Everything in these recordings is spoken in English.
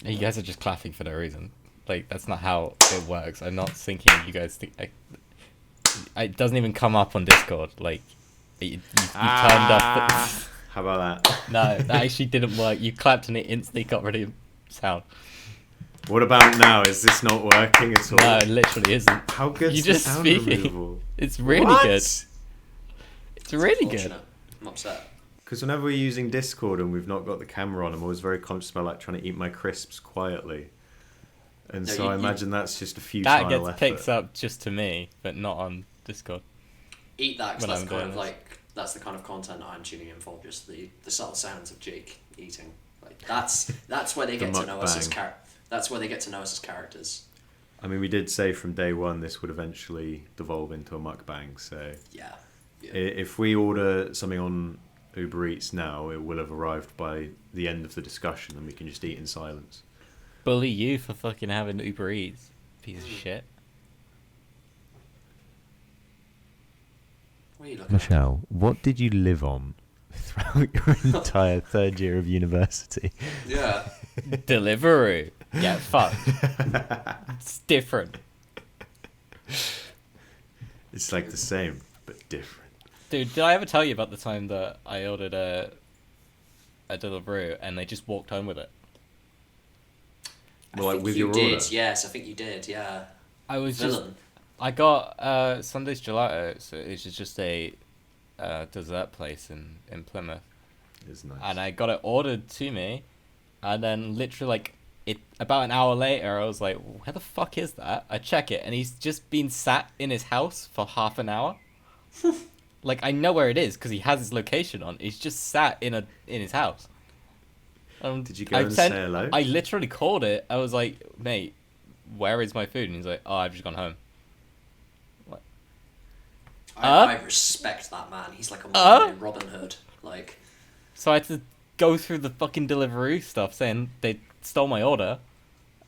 You guys are just clapping for no reason. Like, that's not how it works. I'm not thinking you guys think... it doesn't even come up on Discord. Like, you turned off... How about that? No, that actually didn't work. You clapped and it instantly got rid of sound. What about now? Is this not working at all? No, it literally isn't. How good is You the just sound speaking. removal? It's really What? good. It's really good. Unfortunate. I'm upset. Because whenever we're using Discord and we've not got the camera on, I'm always very conscious about like trying to eat my crisps quietly. And No, so I imagine that's just a That futile gets effort. picked up just to me, but not on Discord. Eat that, because When that's I'm kind doing of this. like that's the kind of content I'm tuning in for. Just the subtle sounds of Jake eating. Like that's where they The get to know us as mukbang. That's where they get to know us as characters. I mean, we did say from day one this would eventually devolve into a mukbang, so... Yeah. If we order something on Uber Eats now, it will have arrived by the end of the discussion and we can just eat in silence. Bully you for fucking having Uber Eats, piece of shit. What are you looking Michelle, what did you live on throughout your entire third year of university? at? Yeah. Deliveroo. Get fucked. It's different. It's like the same, but different. Dude, did I ever tell you about the time that I ordered a Deliveroo and they just walked home with it? Well, I like think with you your did. order? Yes, I think you did. Yeah. I was Villain. I got Sunday's Gelato, so it's just a dessert place in Plymouth. It's nice. And I got it ordered to me, and then literally like about an hour later, I was like, "Where the fuck is that?" I check it, and he's just been sat in his house for half an hour. Like I know where it is because he has his location on. He's just sat in his house. Did you go and say hello? I literally called it. I was like, "Mate, where is my food?" And he's like, "Oh, I've just gone home." What? I respect that man. He's like a modern Robin Hood. Like. So I had to go through the fucking Deliveroo stuff saying they stole my order.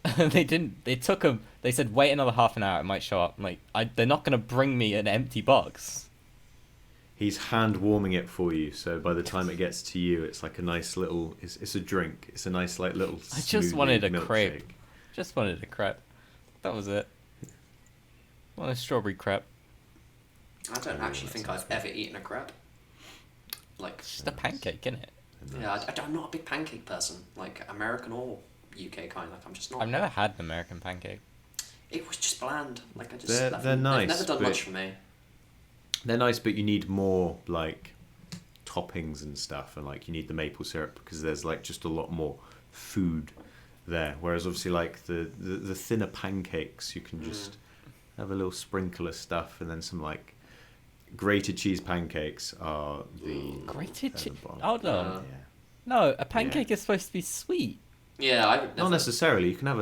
And they didn't. They took them. They said, wait another half an hour, it might show up. I'm like, they're not going to bring me an empty box. He's hand warming it for you, so by the time it gets to you, it's like a nice little... It's a drink. It's a nice like little I just wanted a milkshake. crepe. Just wanted a crepe. That was it. Wanted a strawberry crepe. I don't actually think I've ever eaten a crepe. Like, It's just a pancake, isn't it? yeah, I'm not a big pancake person. Like, American or UK kind. Like, I'm just not. I've never had an American pancake. It was just bland. Like, I just. They're they've nice, never done but- much for me. They're nice, but you need more like toppings and stuff, and like you need the maple syrup because there's like just a lot more food there. Whereas obviously like the thinner pancakes, you can just have a little sprinkle of stuff, and then some like grated cheese pancakes are the Grated the cheese? bomb. Hold on. Uh, Yeah. No, a pancake is supposed to be sweet. Yeah, I would never. Not necessarily. You can have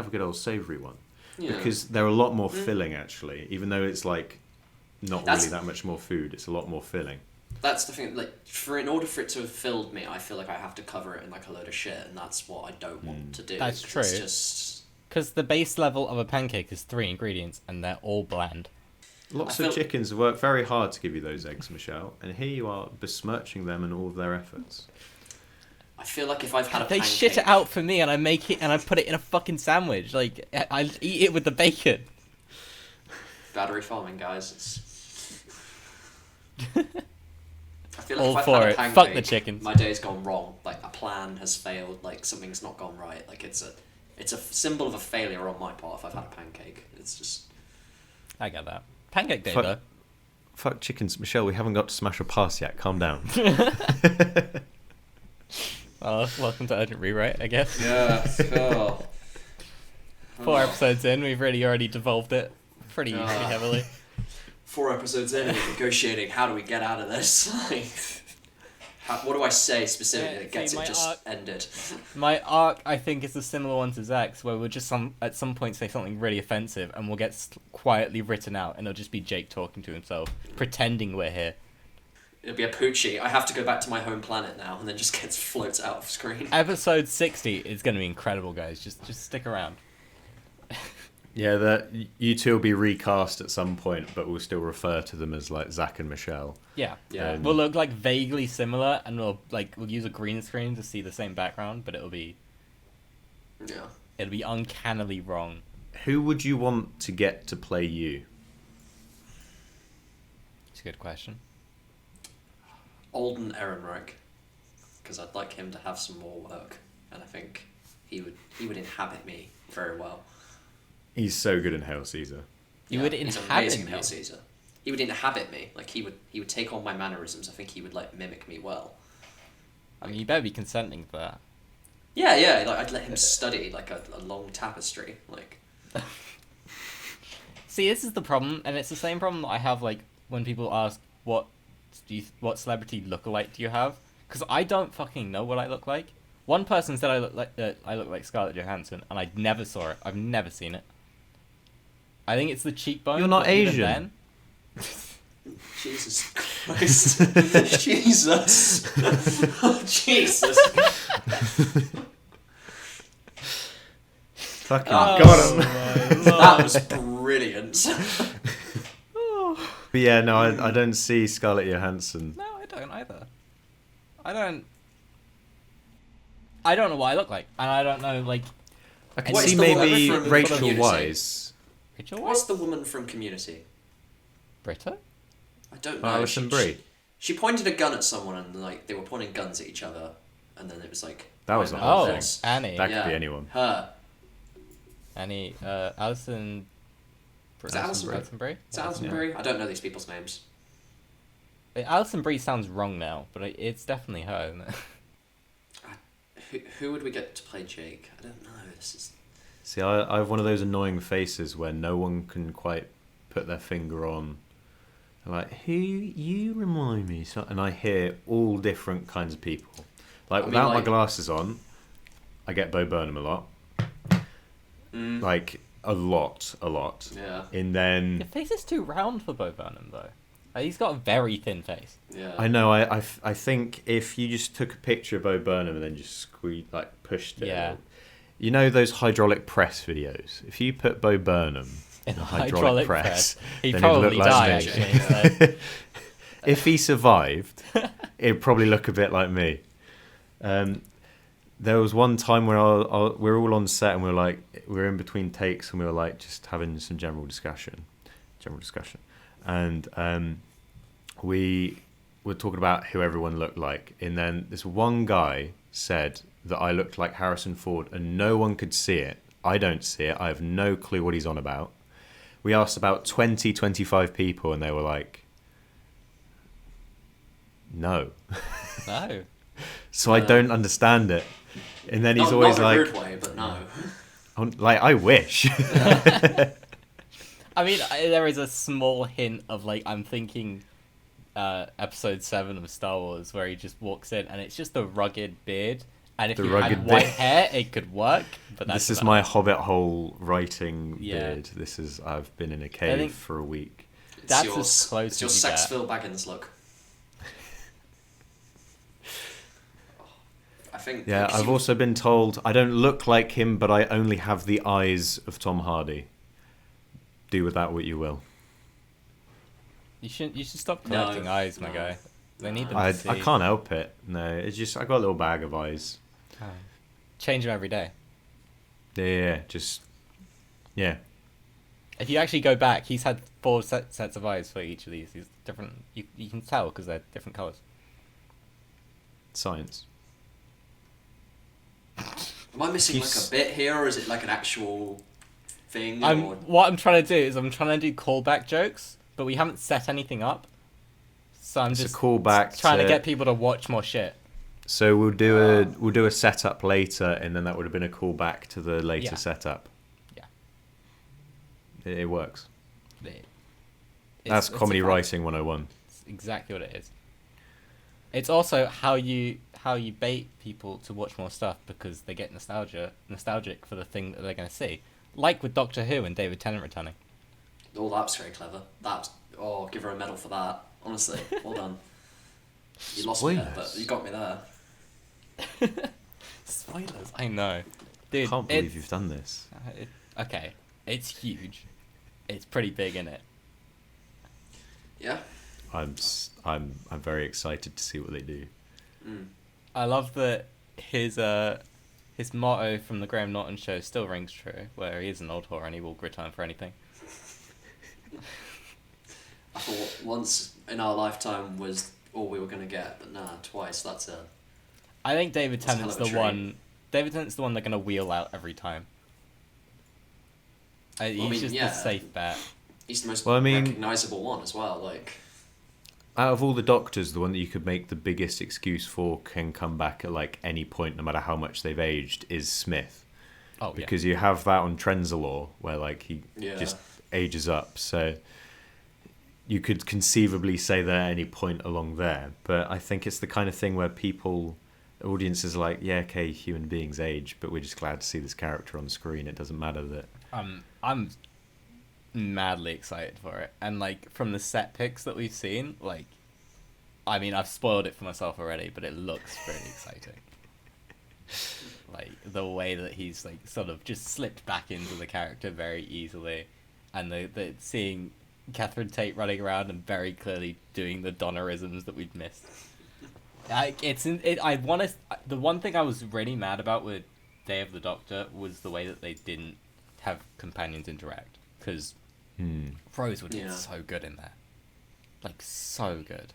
a good old savoury one Yeah. because they're a lot more filling actually. Even though it's like not That's- really that much more food, it's a lot more filling. That's the thing. Like, in order for it to have filled me, I feel like I have to cover it in like a load of shit, and that's what I don't want to do. That's 'cause true. It's just. Because the base level of a pancake is 3 ingredients, and they're all bland. Lots I of feel- chickens have worked very hard to give you those eggs, Michelle, and here you are besmirching them and all of their efforts. I feel like if I've had a They pancake, shit it out for me, and I make it, and I put it in a fucking sandwich. Like, I eat it with the bacon. Battery farming, guys. I feel like All if I've for had a it. pancake, Fuck the chickens. my day's gone wrong. Like, a plan has failed. Like, something's not gone right. Like, it's a symbol of a failure on my part if I've had a pancake. It's just. I get that. Pancake day, Fuck. though. Fuck chickens, Michelle. We haven't got to smash or pass yet. Calm down. Well, welcome to Urgent Rewrite, I guess. Yeah. Oh. 4 episodes in, we've really already devolved it pretty Ah. heavily. 4 episodes in, and we're negotiating. How do we get out of this? Like, what do I say specifically that Yeah, gets see, it my just arc- ended? My arc, I think, is a similar one to Zach's, where we'll just at some point say something really offensive, and we'll get quietly written out, and it'll just be Jake talking to himself, pretending we're here. It'll be a poochie. I have to go back to my home planet now, and then just floats out of screen. Episode 60 is going to be incredible, guys. Just stick around. Yeah, you two will be recast at some point, but we'll still refer to them as like Zach and Michelle. Yeah. Yeah. We'll look like vaguely similar, and we'll use a green screen to see the same background, but it'll be Yeah. It'd be uncannily wrong. Who would you want to get to play you? It's a good question. Alden Ehrenreich, because I'd like him to have some more work, and I think he would inhabit me very well. He's so good in Hail Caesar. He would he's inhabit amazing in you? Hail Caesar. He would inhabit me, like he would take on my mannerisms. I think he would like mimic me well. I mean, you better be consenting for that. Yeah, like I'd let him study like a long tapestry, like. See, this is the problem, and it's the same problem that I have like when people ask what celebrity lookalike do you have? Because I don't fucking know what I look like. One person said I look like Scarlett Johansson, and I never saw it. I've never seen it. I think it's the cheekbone. You're not but even Asian. then- Jesus Christ. Jesus. Oh, Jesus. Fucking Oh, got him. That was brilliant. But yeah, no, I don't see Scarlett Johansson. No, I don't either. I don't know what I look like, and I don't know like. I can What's see the maybe woman from Rachel Community? Weisz. Rachel What's Weisz? the woman from Community? Britta? I don't know. Alison Brie. She pointed a gun at someone and like they were pointing guns at each other, and then it was like. That was I the know whole Oh, this. Annie. That could be anyone. Her. Annie. Alison. Is that Alison Brie? Alison Brie? Is that Alison Yeah. Brie? I don't know these people's names. Alison Brie sounds wrong now, but it's definitely her, isn't it? Who would we get to play Jake? I don't know. This is. See, I have one of those annoying faces where no one can quite put their finger on. Like, who you remind me? And I hear all different kinds of people. Like, I mean, without my like- glasses on, I get Bo Burnham a lot. Like, a lot. Yeah. And then... Your face is too round for Bo Burnham, though. He's got a very thin face. Yeah. I know, I think if you just took a picture of Bo Burnham and then just pushed it. Yeah. You know those hydraulic press videos? If you put Bo Burnham In in a hydraulic press, he'd then probably look like die, me. actually. So. If he survived, it'd probably look a bit like me. There was one time where we were all on set and we were in between takes and we were like just having some general discussion, and we were talking about who everyone looked like, and then this one guy said that I looked like Harrison Ford, and no one could see it. I don't see it. I have no clue what he's on about. We asked about 25 people, and they were like, no. No. So I don't understand it. And then he's not, always not in a like, rude way, but no. I wish. I mean, there is a small hint of, like, I'm thinking episode 7 of Star Wars, where he just walks in, and it's just a rugged beard. And if The you rugged had white beard. hair, it could work. But that's This is about my it. Hobbit hole writing Yeah. beard. I've been in a think- cave for a week. That's your, as close it's your as you sex get. Phil Baggins look. I think. Yeah, because I've also been told I don't look like him, but I only have the eyes of Tom Hardy. Do with that what you will. You should stop No, collecting eyes, my no, guy. They need them no. to see. I can't help it. No, it's just I got a little bag of eyes. Oh. Change them every day. Yeah. If you actually go back, he's had 4 sets of eyes for each of these. He's different. You can tell because they're different colours. Science. Am I missing like a bit here, or is it like an actual thing? Or... What I'm trying to do is I'm trying to do callback jokes, but we haven't set anything up. So I'm It's a just callback trying to to- get people to watch more shit. So we'll do a setup later, and then that would have been a callback to the later Yeah. setup. Yeah. It works. It's That's a comedy fact. writing 101. It's exactly what it is. It's also how you bait people to watch more stuff because they get nostalgic for the thing that they're going to see. Like with Doctor Who and David Tennant returning. Oh, that's very clever. Give her a medal for that. Honestly, well done. You lost me there, but you got me there. Spoilers. I know. Dude, I can't believe you've done this. Okay, it's huge. It's pretty big, isn't it? Yeah. I'm very excited to see what they do. Mm. I love that his his motto from the Graham Norton show still rings true, where he is an old whore and he will return for anything. I thought once in our lifetime was all we were going to get, but nah, twice, that's a... I think David That's a hell Tennant's of a the treat. one. David Tennant's the one they're gonna wheel out every time. He's just the safe bet. He's the most Well, I mean- recognisable one as well, like... Out of all the Doctors, the one that you could make the biggest excuse for can come back at like any point, no matter how much they've aged, is Smith. Oh, Because you have that on Trenzalore, where like he Yeah. just ages up. So you could conceivably say that at any point along there. But I think it's the kind of thing where audiences are like, yeah, okay, human beings age, but we're just glad to see this character on screen. It doesn't matter that... I'm madly excited for it, and like from the set pics that we've seen, like, I mean, I've spoiled it for myself already, but it looks really exciting. Like the way that he's like sort of just slipped back into the character very easily, and the seeing Catherine Tate running around and very clearly doing the Donnerisms that we'd missed. The one thing I was really mad about with Day of the Doctor was the way that they didn't have companions interact, because Rose would have been so good in there, like so good.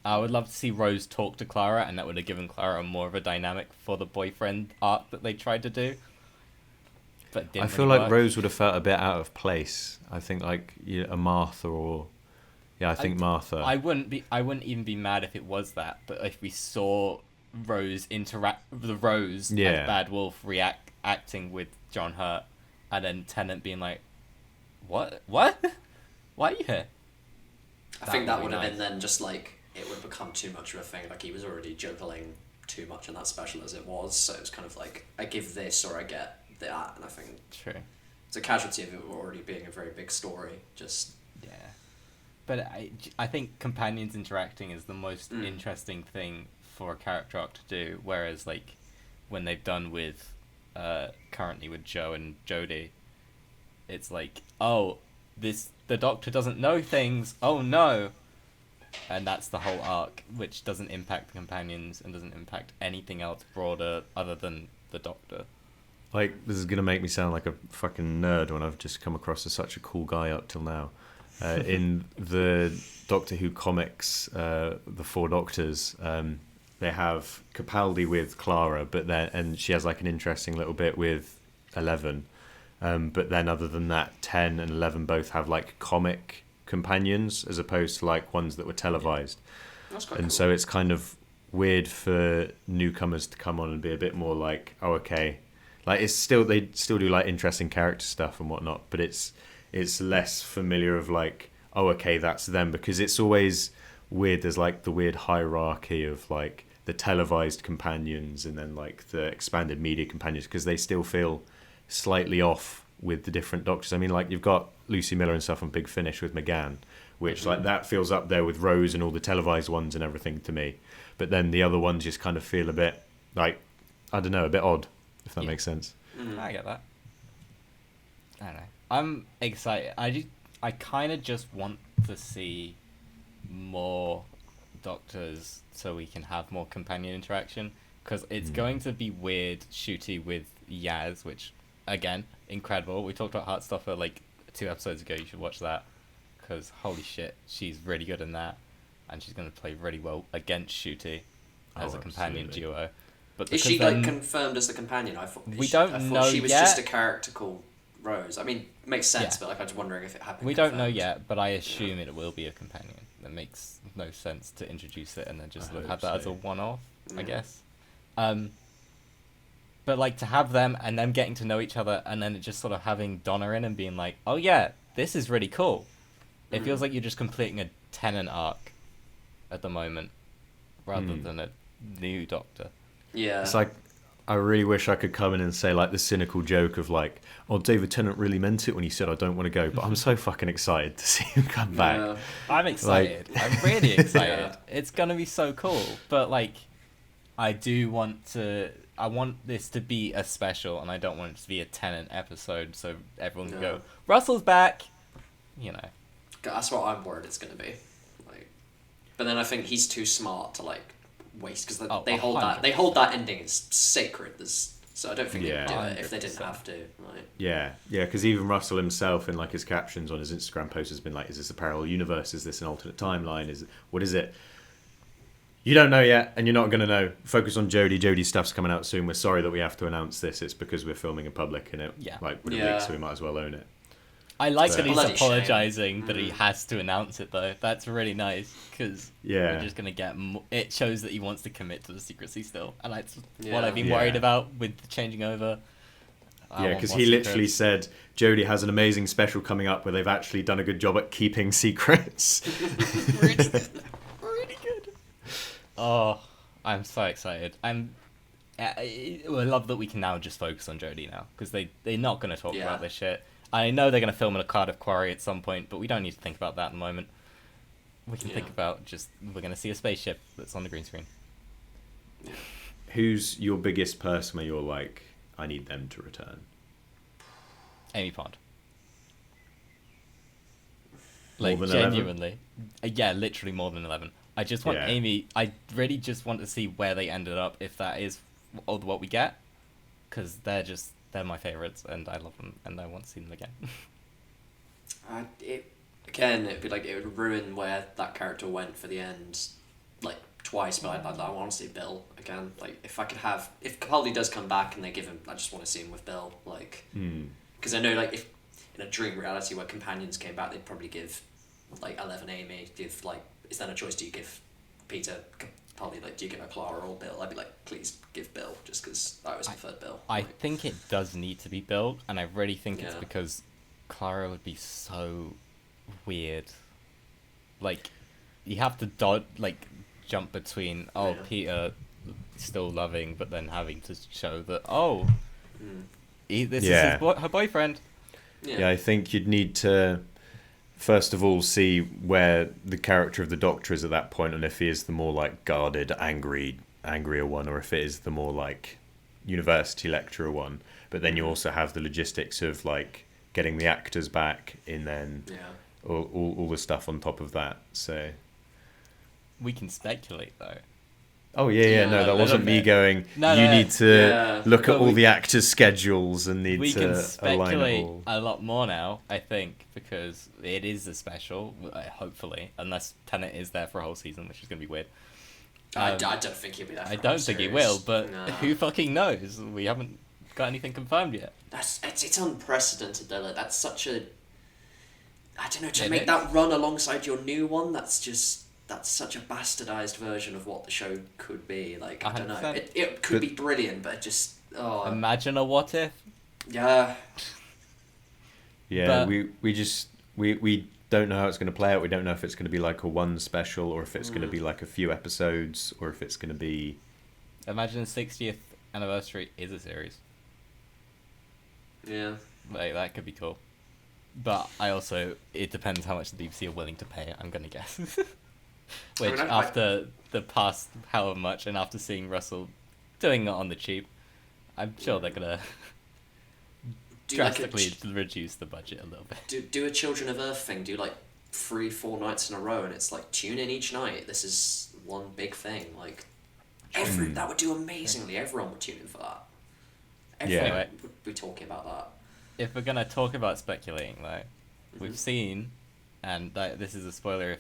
I would love to see Rose talk to Clara, and that would have given Clara more of a dynamic for the boyfriend arc that they tried to do. But it didn't I feel really like work. Rose would have felt a bit out of place. I think like a Martha or... Yeah, I think Martha. I wouldn't even be mad if it was that, but if we saw Rose as Bad Wolf acting with John Hurt, and then Tennant being like, What? Why are you here? I think that would have been then just like, it would become too much of a thing, like he was already juggling too much in that special as it was, so it was kind of like, I give this or I get that, and I think True. it's a casualty of it already being a very big story, just... Yeah. But I think companions interacting is the most interesting thing for a character arc to do, whereas like when they've done with currently with Joe and Jodie, it's like, oh, the Doctor doesn't know things, oh no, and that's the whole arc, which doesn't impact the companions and doesn't impact anything else broader other than the Doctor. Like, this is going to make me sound like a fucking nerd when I've just come across as such a cool guy up till now. In the Doctor Who comics, the Four Doctors, they have Capaldi with Clara, and she has like an interesting little bit with 11. But then other than that, 10 and 11 both have like comic companions as opposed to like ones that were televised. That's quite And cool. so it's kind of weird for newcomers to come on and be a bit more like, oh, okay. Like they still do like interesting character stuff and whatnot, but it's less familiar of like, oh, okay, that's them, because it's always weird. There's like the weird hierarchy of like the televised companions and then like the expanded media companions, because they still feel slightly off with the different Doctors. I mean, like you've got Lucy Miller and stuff on Big Finish with McGann, which like that feels up there with Rose and all the televised ones and everything to me. But then the other ones just kind of feel a bit like, I don't know, a bit odd, if that makes sense. I get that. I don't know. I'm excited. I kind of just want to see more Doctors so we can have more companion interaction, because it's going to be weird shooty with Yaz, which again, incredible. We talked about Heartstopper like 2 episodes ago. You should watch that, because holy shit, she's really good in that, and she's going to play really well against Shooty as a companion absolutely. duo. But Is she like confirmed as the companion? I thought We don't I thought know she was yet. just a character called Rose. I mean, it makes sense, Yeah. but like I was wondering if it happened. We don't know yet, but I assume it will be a companion. That makes no sense to introduce it and then just I hope have that as so. a one-off, I Yeah. guess. But like to have them and them getting to know each other, and then just sort of having Donna in and being like, oh yeah, this is really cool. It feels like you're just completing a Tennant arc at the moment, rather than a new Doctor. Yeah. It's like, I really wish I could come in and say like the cynical joke of like, oh, David Tennant really meant it when he said I don't want to go, but I'm so fucking excited to see him come back. Yeah. I'm excited. I'm really excited. Yeah. It's gonna be so cool. But like, I want this to be a special, and I don't want it to be a Tennant episode, so everyone can go, Russell's back. You know. That's what I'm worried it's going to be. Like, but then I think he's too smart to like waste, because they hold that 100%. they hold that ending as sacred. There's So I don't think they'd do it if they 100%. didn't have to. Right? Yeah, because even Russell himself in like his captions on his Instagram post has been like, "Is this a parallel universe? Is this an alternate timeline? What is it?" You don't know yet, and you're not going to know. Focus on Jodie. Jodie's stuff's coming out soon. We're sorry that we have to announce this. It's because we're filming in public, and when it leaks, so we might as well own it. I like that he's Bloody apologizing that he has to announce it though. That's really nice because we're just gonna get. It shows that he wants to commit to the secrecy still, and that's what I've been worried about with the changing over. Yeah, because he literally said Jodie has an amazing special coming up where they've actually done a good job at keeping secrets. Really good. Really good. Oh, I'm so excited. I love that we can now just focus on Jodie now because they're not gonna talk about this shit. I know they're going to film in a Cardiff quarry at some point, but we don't need to think about that at the moment. We can think about we're going to see a spaceship that's on the green screen. Yeah. Who's your biggest person where you're like, I need them to return? Amy Pond. More Like, than genuinely. Yeah, literally more than 11. I just want Amy... I really just want to see where they ended up, if that is what we get. Because they're my favourites, and I love them, and I want to see them again. It'd be like, it would ruin where that character went for the end, like, twice, but I want to see Bill again. Like, if Capaldi does come back and they give him, I just want to see him with Bill, like, because I know, like, if in a dream reality where companions came back, they'd probably give, like, 11 Amy, is that a choice? Do you give Peter Capaldi, like, do you give her Clara or Bill? I'd be like, please give Bill, just because I always preferred Bill. I think it does need to be Bill, and I really think it's because Clara would be so weird. Like, you have to jump between Peter still loving, but then having to show that this is her boyfriend. Yeah, I think you'd need to first of all see where the character of the Doctor is at that point, and if he is the more like guarded, angrier one, or if it is the more like university lecturer one. But then you also have the logistics of like getting the actors back, and then all the stuff on top of that. So we can speculate though. Oh no, that wasn't me going. You need to look at all the actors' schedules and need to align it all. We can speculate a lot more now, I think, because it is a special. Hopefully, unless Tennant is there for a whole season, which is going to be weird. I don't think he'll be there. I don't think he will, but who fucking knows? We haven't got anything confirmed yet. It's unprecedented though. Like, that's such a. I don't know, to make that run alongside your new one. That's such a bastardized version of what the show could be. Like, I don't know. It could be brilliant, but it just... Imagine a what if? Yeah. Yeah, we don't know how it's going to play out. We don't know if it's going to be like a one special, or if it's going to be like a few episodes, or if it's going to be... Imagine 60th anniversary is a series. Yeah. Like, that could be cool. But it depends how much the BBC are willing to pay, I'm going to guess. Which, after the past however much, and after seeing Russell doing it on the cheap, I'm sure they're going to drastically reduce the budget a little bit. Do a Children of Earth thing. Do, like, 3-4 nights in a row, and it's like, tune in each night. This is one big thing. Like, that would do amazingly. Everyone would tune in for that. Everyone would be talking about that. If we're going to talk about speculating, though, we've seen, and this is a spoiler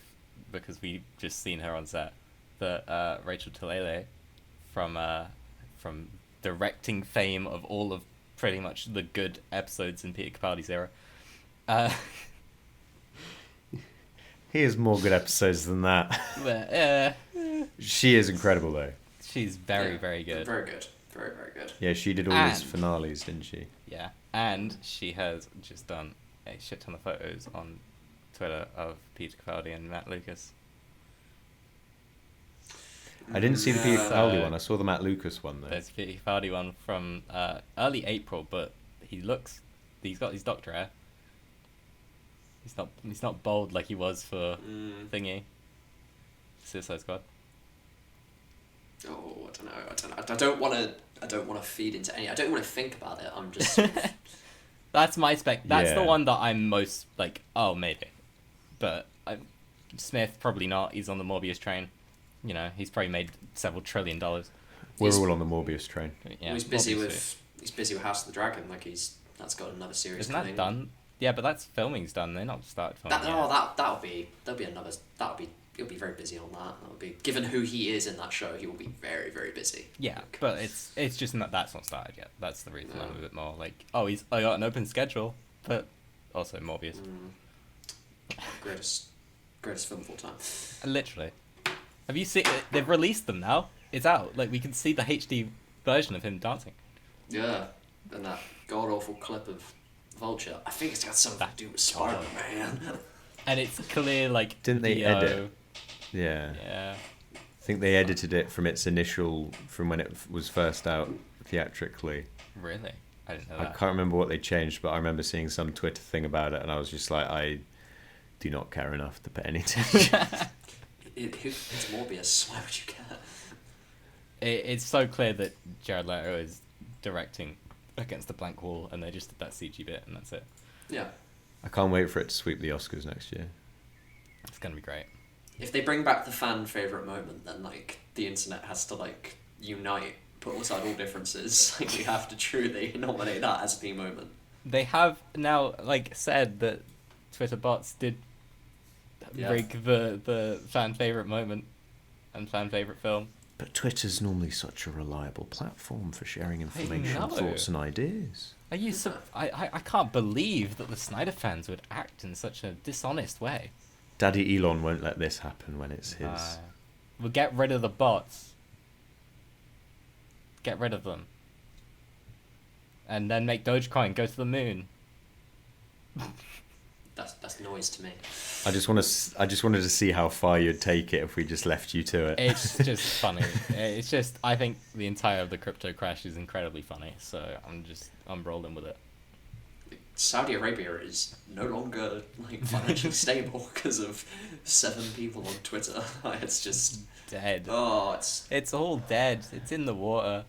because we've just seen her on set, that Rachel Talalay, from directing fame of all of pretty much the good episodes in Peter Capaldi's era. He has more good episodes than that. But, she is incredible, though. She's very, very good. Very good. Very, very good. Yeah, she did all his finales, didn't she? Yeah, and she has just done a shit ton of photos on Twitter of Peter Capaldi and Matt Lucas. I didn't see the Peter Capaldi one. I saw the Matt Lucas one, though. There's a Peter Capaldi one from early April, but he's got his doctor hair. He's not bald like he was for Thingy. Suicide Squad. Oh, I don't know. I don't want to feed into any. I don't want to think about it. I'm just. That's my spec. That's the one that I'm most like. Oh, maybe, but Smith probably not. He's on the Morbius train. You know, he's probably made several $1 trillion. We're all on the Morbius train. Yeah, he was busy with he's busy with House of the Dragon. Like that's got another series Isn't coming. that done? Yeah, but that's filming's done. They're not started filming That'll be he'll be very busy on that. That'll be, given who he is in that show, he will be very, very busy. Yeah, Like, but it's just not, that's not started yet. That's the reason I'm a bit more like, oh, I got an open schedule, but also Morbius. greatest film of all time. Literally. Have you seen? They've released them now. It's out. Like, we can see the HD version of him dancing. Yeah, and that god awful clip of Vulture. I think it's got something to do with Spider-Man. And it's clear, like, Didn't they VO. edit? Yeah. Yeah. I think they edited it from from when it was first out theatrically. Really? I didn't know I that. can't remember what they changed, but I remember seeing some Twitter thing about it, and I was just like, I do not care enough to pay any attention. It's Morbius. Why would you care? It's so clear that Jared Leto is directing against the blank wall, and they just did that CG bit, and that's it. Yeah. I can't wait for it to sweep the Oscars next year. It's gonna be great. If they bring back the fan favourite moment, then, like, the internet has to, like, unite, put aside all differences. Like, you have to truly nominate that as the moment. They have now, like, said that Twitter bots did rig the fan favorite moment and fan favorite film. But Twitter's normally such a reliable platform for sharing information, know. thoughts, and ideas. Are you? I can't believe that the Snyder fans would act in such a dishonest way. Daddy Elon won't let this happen when it's his. We'll get rid of the bots. Get rid of them. And then make Dogecoin go to the moon. That's noise to me. I just wanted to see how far you'd take it if we just left you to it. It's just funny. It's just, I think the entire of the crypto crash is incredibly funny, so I'm rolling with it. Saudi Arabia is no longer, like, financially stable because of 7 people on Twitter. It's just Dead. Oh, it's all dead. It's in the water.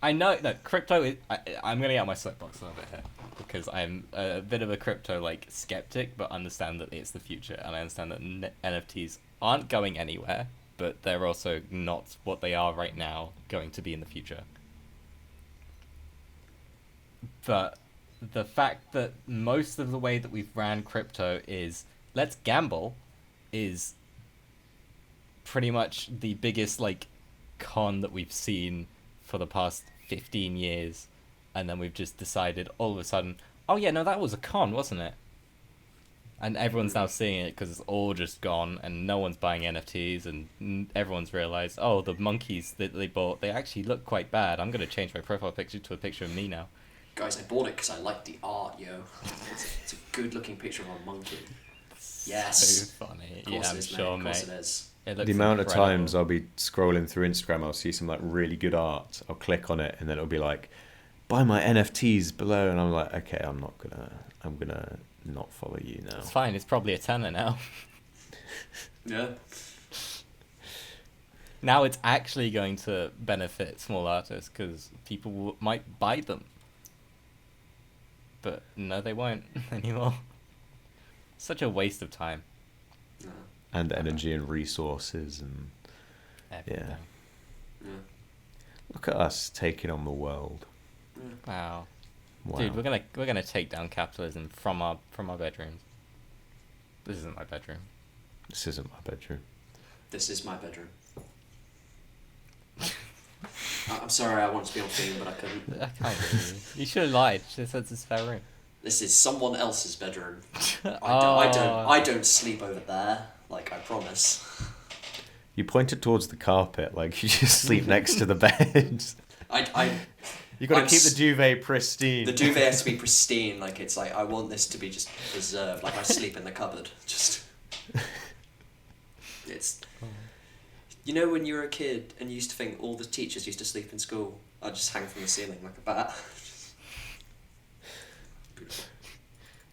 I know that crypto is. I'm gonna get out my soapbox a little bit here because I'm a bit of a crypto like skeptic, but understand that it's the future, and I understand that NFTs aren't going anywhere, but they're also not what they are right now going to be in the future. But the fact that most of the way that we've ran crypto is let's gamble is pretty much the biggest like con that we've seen for the past 15 years, and then we've just decided all of a sudden, oh yeah, no, that was a con, wasn't it? And everyone's now seeing it because it's all just gone and no one's buying NFTs, and everyone's realized, oh, the monkeys that they bought, they actually look quite bad. I'm going to change my profile picture to a picture of me now. Guys, I bought it because I like the art, yo. It's a good looking picture of a monkey. Yes. So funny. Of course Yeah, I'm it is, sure, mate. Of mate. course it is. It looks The amount of incredible. times I'll be scrolling through Instagram, I'll see some like really good art, I'll click on it, and then it'll be like, buy my NFTs below, and I'm like, okay, I'm gonna not follow you now. It's fine, it's probably a tenner now. Yeah. Now it's actually going to benefit small artists because people might buy them. But no, they won't anymore. Such a waste of time. No. And energy and resources, and Everything. Yeah. look at us taking on the world. Wow. Wow. Dude, we're gonna take down capitalism from our bedrooms. This isn't my bedroom. This isn't my bedroom. This is my bedroom. I'm sorry, I wanted to be on theme, but I couldn't. I can't believe you. You should have lied. Should have said it's a spare room. This is someone else's bedroom. Oh. I don't sleep over there. Like, I promise. You pointed towards the carpet like you just sleep next to the bed. You got to I'm keep the duvet pristine. The duvet has to be pristine. Like, it's like, I want this to be just preserved. Like, I sleep in the cupboard. Just. It's. You know when you were a kid and you used to think all the teachers used to sleep in school? I'd just hang from the ceiling like a bat.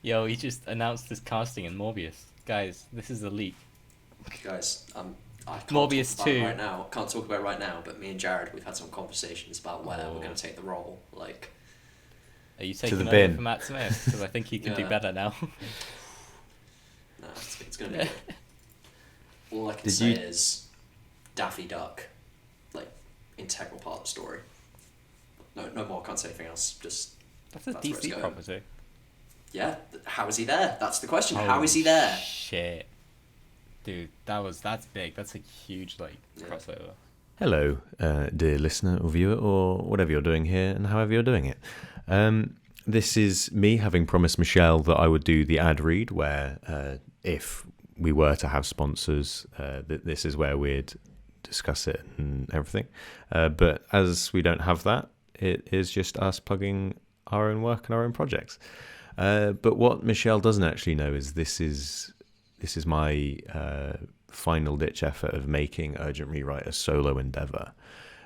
Yo, he just announced his casting in Morbius. Guys, this is elite. Guys, I can't Morbius talk about 2. it right now. Can't talk about it right now, but me and Jared, we've had some conversations about where Oh. we're going to take the role. Like, Are you the taking over bin. for Matt Smith? Because I think he can do Yeah. better now. no, it's going to be good. All I can Did say you- is Daffy Duck, like, integral part of the story. No more. Can't say anything else. Just That's a where it's DC going. property. Yeah. How is he there? That's the question. Oh, How is he there? Shit. Dude, that's big. That's a huge, like, Yeah. crossover. Hello, dear listener or viewer, or whatever you're doing here and however you're doing it. This is me having promised Michelle that I would do the ad read where if we were to have sponsors, this is where we'd discuss it and everything. But as we don't have that, it is just us plugging our own work and our own projects. But what Michelle doesn't actually know is this is my final ditch effort of making Urgent Rewrite a solo endeavor.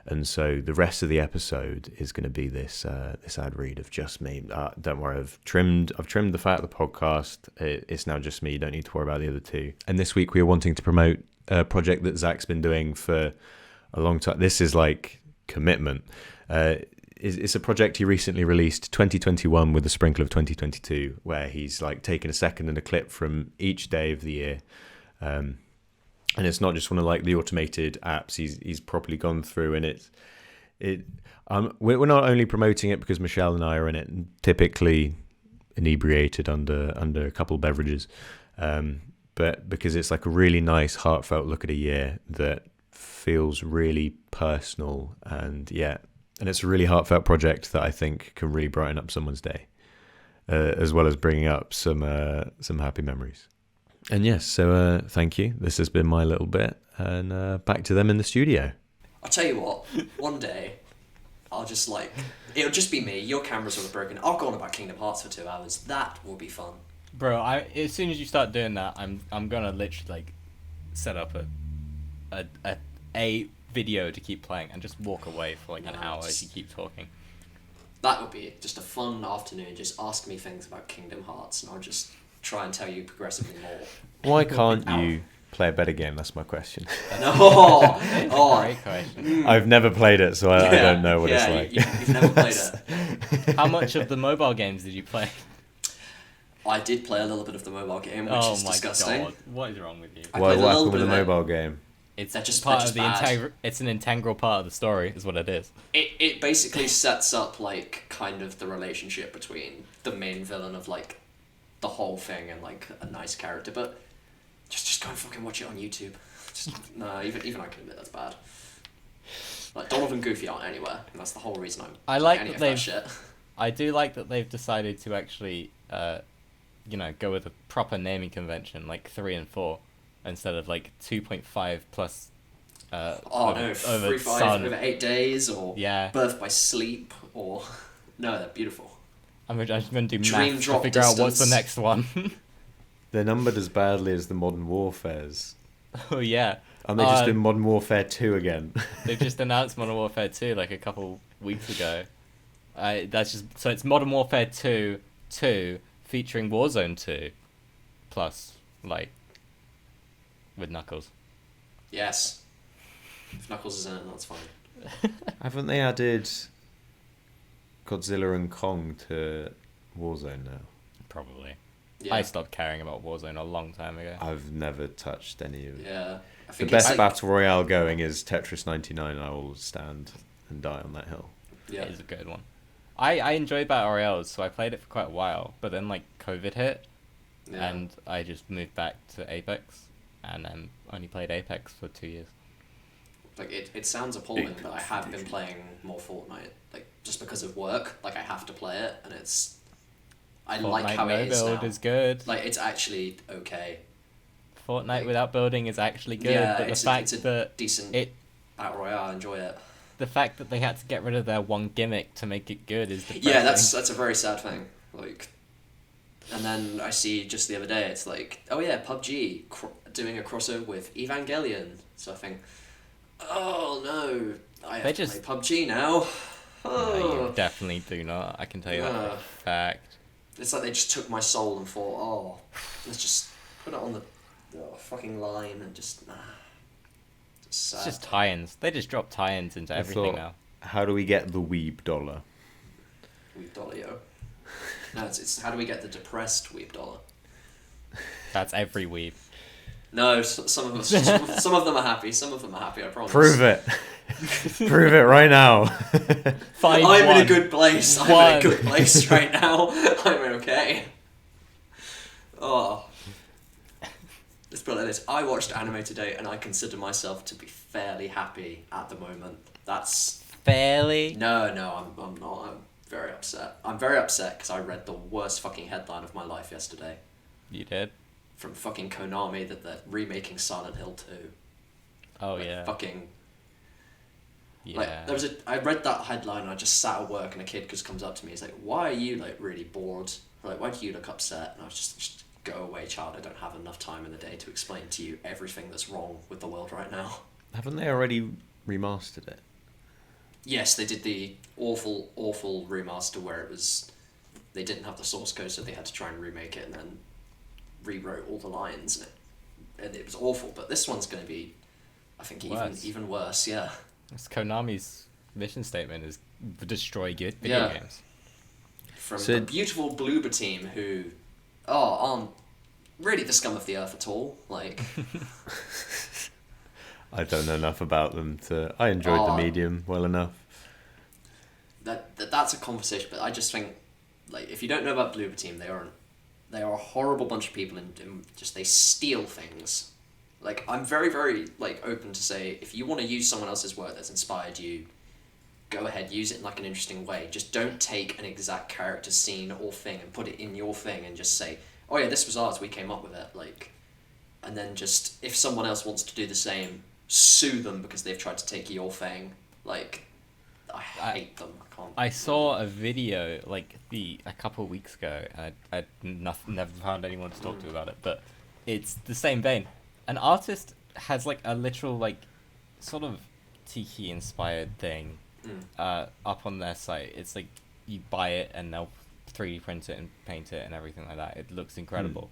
And so the rest of the episode is going to be this ad read of just me. Don't worry, I've trimmed the fat of the podcast. It's now just me. You don't need to worry about the other two. And this week we are wanting to promote a project that Zach's been doing for a long time. This is like commitment. It's a project he recently released, 2021 with a sprinkle of 2022, where he's like taken a second and a clip from each day of the year. And it's not just one of like the automated apps. He's properly gone through, and we're not only promoting it because Michelle and I are in it, typically inebriated under a couple of beverages, but because it's like a really nice, heartfelt look at a year that feels really personal, and it's a really heartfelt project that I think can really brighten up someone's day, as well as bringing up some happy memories. And yes, so thank you. This has been my little bit, and back to them in the studio. I'll tell you what, one day, I'll just like, it'll just be me, your cameras will have broken, I'll go on about Kingdom Hearts for 2 hours, that will be fun. Bro, as soon as you start doing that, I'm gonna literally like set up a video to keep playing and just walk away for like an hour as you keep talking. That would be just a fun afternoon, just ask me things about Kingdom Hearts and I'll just try and tell you progressively more. Why can't you play a better game? That's my question. No! Great question. I've never played it, so I don't know what it's like. You've never played it. How much of the mobile games did you play? I did play a little bit of the mobile game, which is disgusting. God, what is wrong with you? What happened with the mobile game? It's just part of bad. It's an integral part of the story, is what it is. It basically sets up like kind of the relationship between the main villain of like the whole thing and like a nice character, but just go and fucking watch it on YouTube. No, even I can admit that's bad. Like Donald and Goofy aren't anywhere, and that's the whole reason I like any that of they've. that shit. I do like that they've decided to actually, go with a proper naming convention, like 3 and 4, instead of like 2.5 plus. Over 3-5 over 8 days, or Birth by Sleep, or no, they're beautiful. I'm just going to do Dream maths Drop to figure out what's the Distance. next one. They're numbered as badly as the Modern Warfares. Oh yeah. And they just in Modern Warfare 2 again. They've just announced Modern Warfare 2 like a couple weeks ago. So it's Modern Warfare 2 featuring Warzone 2 plus like with Knuckles. Yes. If Knuckles is in it, that's fine. Haven't they added Godzilla and Kong to Warzone now? Probably. Yeah. I stopped caring about Warzone a long time ago. I've never touched any of it. Yeah. I The think best it's like, battle royale going is Tetris 99. I will stand and die on that hill. yeah. It is a good one. I enjoyed Battle Royales, so I played it for quite a while, but then like COVID hit, Yeah. and I just moved back to Apex, and then only played Apex for 2 years. Like it sounds appalling, but I have been playing more Fortnite, like just because of work. Like I have to play it, and I like how no it is build now. is good. Like it's actually okay. Fortnite like- without building is actually good, Yeah, but the it's fact a that decent battle royale. I enjoy it. the fact that they had to get rid of their one gimmick to make it good is depressing. Yeah, that's a very sad thing. Like, and then I see just the other day, it's like, oh yeah, PUBG doing a crossover with Evangelion. So I think, oh no, I have to play PUBG now. No, you definitely do not. I can tell you that for a fact. It's like they just took my soul and thought, oh, let's just put it on the fucking line and just It's just tie-ins. They just drop tie-ins into everything now. How do we get the Weeb dollar? Weeb dollar, yo. No, it's how do we get the depressed Weeb dollar? That's every weeb. No, some of them are happy. Some of them are happy. I promise. Prove it. Prove it right now. 5-1. I'm in a good place. I'm in One. a good place right now. I'm okay. Oh. Let's put it like this. I watched anime today and I consider myself to be fairly happy at the moment. That's... Fairly? No, I'm not. I'm very upset. I'm very upset because I read the worst fucking headline of my life yesterday. You did? From fucking Konami that they're remaking Silent Hill 2. Oh, Like, yeah. Fucking... Yeah. Like, I read that headline and I just sat at work and a kid just comes up to me. He's like, why are you, like, really bored? Like, why do you look upset? And I was just go away, child. I don't have enough time in the day to explain to you everything that's wrong with the world right now. Haven't they already remastered it? Yes, they did the awful, awful remaster where it was... They didn't have the source code, so they had to try and remake it and then rewrote all the lines. And it was awful, but this one's going to be, I think, even worse, yeah. It's Konami's mission statement is destroy video games. From the beautiful Bloober team who aren't really the scum of the earth at all. Like... I don't know enough about them to... I enjoyed the medium well enough. That's a conversation, but I just think, like, if you don't know about Bloober Team, they are a horrible bunch of people and just they steal things. Like, I'm very, very, like, open to say, if you want to use someone else's work that's inspired you, go ahead, use it in, like, an interesting way. Just don't take an exact character, scene, or thing and put it in your thing and just say, oh yeah, this was ours, we came up with it, like... And then just, if someone else wants to do the same, sue them because they've tried to take your thing. Like, I hate them. I saw a video like a couple of weeks ago, and I never found anyone to talk to about it, but it's the same vein. An artist has like a literal like sort of Tiki inspired thing up on their site. It's like you buy it and they'll 3D print it and paint it and everything like that. It looks incredible.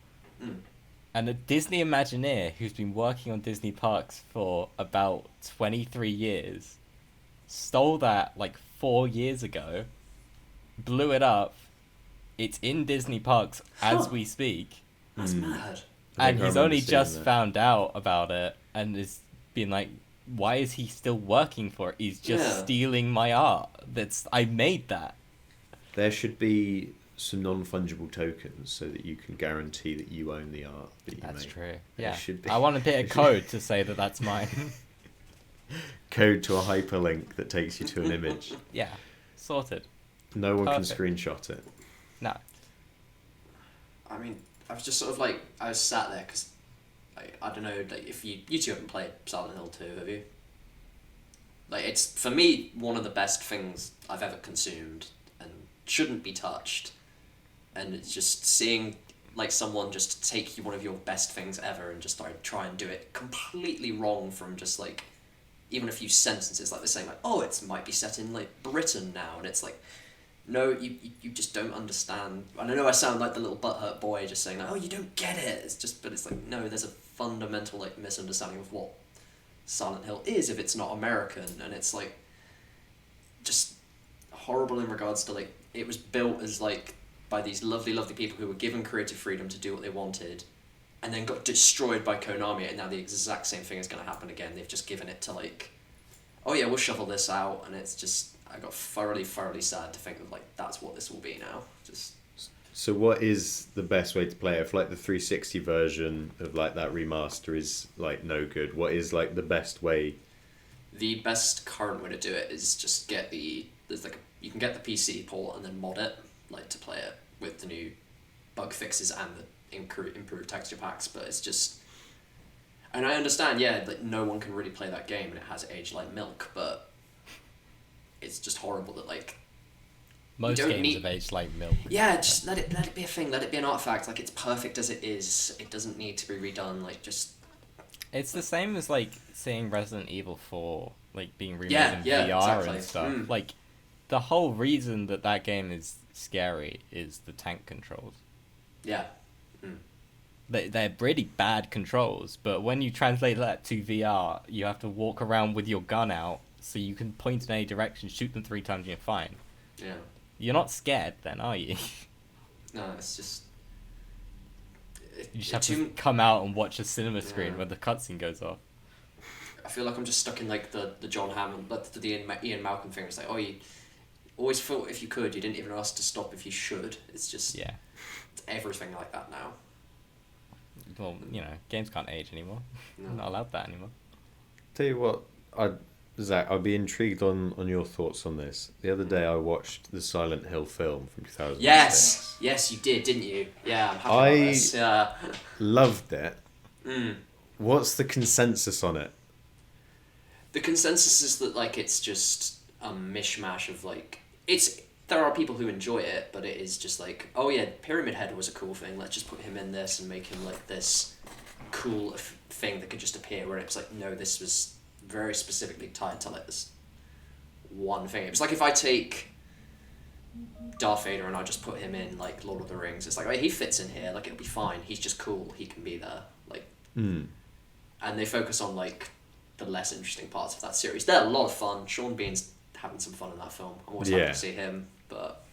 And a Disney Imagineer who's been working on Disney parks for about 23 years stole that like 4 years ago, blew it up. It's in Disney parks as we speak. That's mad. And he's only just found out about it and is being like, why is he still working for it? He's just stealing my art. I made that. There should be some non-fungible tokens so that you can guarantee that you own the art that you make. That's true. Yeah. Should be. I want a bit of code to say that that's mine. Code to a hyperlink that takes you to an image. Yeah. Sorted. No one Perfect. can screenshot it. No. I mean, I was just sort of like, I was sat there because, like, I don't know, like, if you two haven't played Silent Hill 2, have you? Like, it's, for me, one of the best things I've ever consumed and shouldn't be touched. And it's just seeing, like, someone just take one of your best things ever and just like try and do it completely wrong from just, like, even a few sentences. Like, they're saying, like, oh, it might be set in, like, Britain now. And it's like, no, you just don't understand. And I know I sound like the little butthurt boy just saying, like, oh, you don't get it. It's just, but it's like, no, there's a fundamental, like, misunderstanding of what Silent Hill is if it's not American. And it's, like, just horrible in regards to, like, it was built as, like, by these lovely, lovely people who were given creative freedom to do what they wanted and then got destroyed by Konami, and now the exact same thing is going to happen again. They've just given it to, like, oh yeah, we'll shovel this out, and it's just, I got thoroughly, thoroughly sad to think of, like, that's what this will be now. Just. So what is the best way to play it? If, like, the 360 version of, like, that remaster is, like, no good, what is, like, the best way? The best current way to do it is just get there's, like, you can get the PC port and then mod it, like, to play it with the new bug fixes and the improved texture packs, but it's just... And I understand, yeah, like, no one can really play that game and it has aged like milk, but it's just horrible that, like... Most games have aged like milk. Yeah, just let it be a thing, let it be an artifact, like, it's perfect as it is, it doesn't need to be redone, like, just... It's the same as, like, seeing Resident Evil 4, like, being remade in VR exactly. and stuff. Like, the whole reason that game is scary is the tank controls. Yeah. They're really bad controls, but when you translate that to VR, you have to walk around with your gun out so you can point in any direction, shoot them 3 times, and you're fine. Yeah. You're not scared then, are you? No, it's just... You just have to come out and watch a cinema screen when the cutscene goes off. I feel like I'm just stuck in like the John Hammond, but the Ian Malcolm thing. It's like, oh, you always thought if you could, you didn't even ask to stop if you should. It's just it's everything like that now. Well, games can't age anymore. No. Not allowed that anymore. Tell you what, Zach, I'd be intrigued on your thoughts on this. The other day I watched the Silent Hill film from 2006. Yes, you did, didn't you? Yeah, I'm happy about this. Yeah. Loved it. What's the consensus on it? The consensus is that like it's just a mishmash of like there are people who enjoy it, but it is just like, oh yeah, Pyramid Head was a cool thing. Let's just put him in this and make him like this cool thing that could just appear. Where it's like, no, this was very specifically tied to like this one thing. It was like if I take Darth Vader and I just put him in like Lord of the Rings, it's like, oh, he fits in here. Like it'll be fine. He's just cool. He can be there. Like, and they focus on like the less interesting parts of that series. They're a lot of fun. Sean Bean's having some fun in that film. I'm always happy to see him, but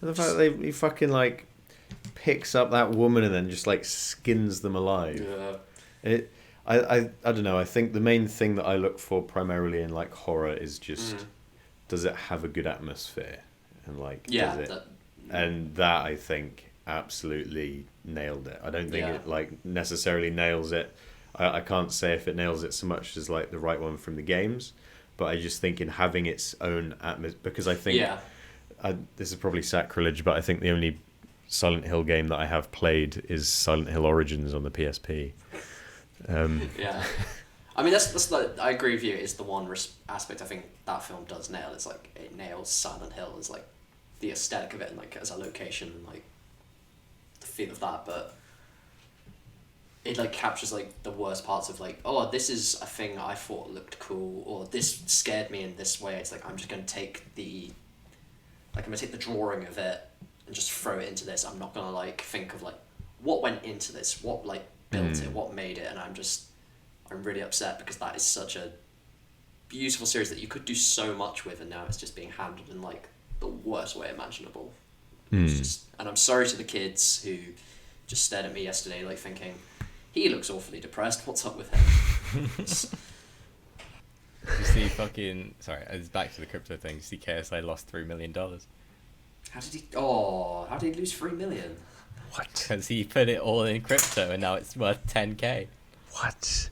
the fact that he fucking like picks up that woman and then just like skins them alive. Yeah. I don't know. I think the main thing that I look for primarily in like horror is just does it have a good atmosphere and like does it? And that I think absolutely nailed it. I don't think it like necessarily nails it. I can't say if it nails it so much as like the right one from the games, but I just think in having its own atmosphere, because I think this is probably sacrilege, but I think the only Silent Hill game that I have played is Silent Hill Origins on the PSP. Yeah, I mean that's I agree with you. It's the one aspect I think that film does nail. It's like it nails Silent Hill as like the aesthetic of it and like as a location and like the feel of that, but it like captures like the worst parts of like, oh, this is a thing I thought looked cool, or this scared me in this way. It's like I'm just gonna take the drawing of it and just throw it into this. I'm not gonna like think of like what went into this, what like built it, what made it, and I'm really upset because that is such a beautiful series that you could do so much with, and now it's just being handled in like the worst way imaginable. It's just, and I'm sorry to the kids who just stared at me yesterday like thinking, he looks awfully depressed, what's up with him? You see fucking... Sorry, it's back to the crypto thing. You see KSI lost $3 million. How did he lose 3 million? What? Because he put it all in crypto and now it's worth 10k. What?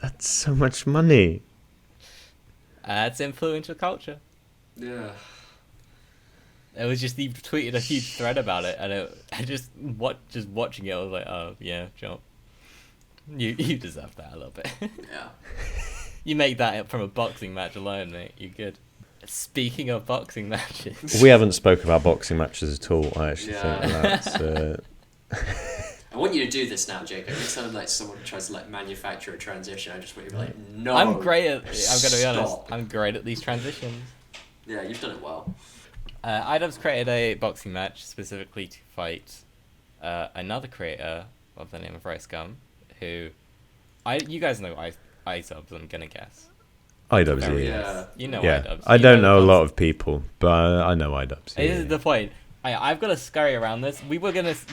That's so much money. It's influential culture. Yeah. It was just, he tweeted a huge thread about it, and I just watching it, I was like, oh yeah, jump. You deserve that a little bit. Yeah. You make that from a boxing match alone, mate. You're good. Speaking of boxing matches, We haven't spoke about boxing matches at all. I actually think that's. I want you to do this now, Jake. Every time like someone tries to like manufacture a transition, I just want you to be like, no. I'm gonna be honest. I'm great at these transitions. Yeah, you've done it well. IDubbbz created a boxing match specifically to fight another creator of the name of Rice Gum, who you guys know IDubbbz, I'm gonna guess. IDubbbz, Yeah. You know yeah. IDubbbz. I don't know a lot of people, but I know IDubbbz. This is the point. I've got to scurry around this. We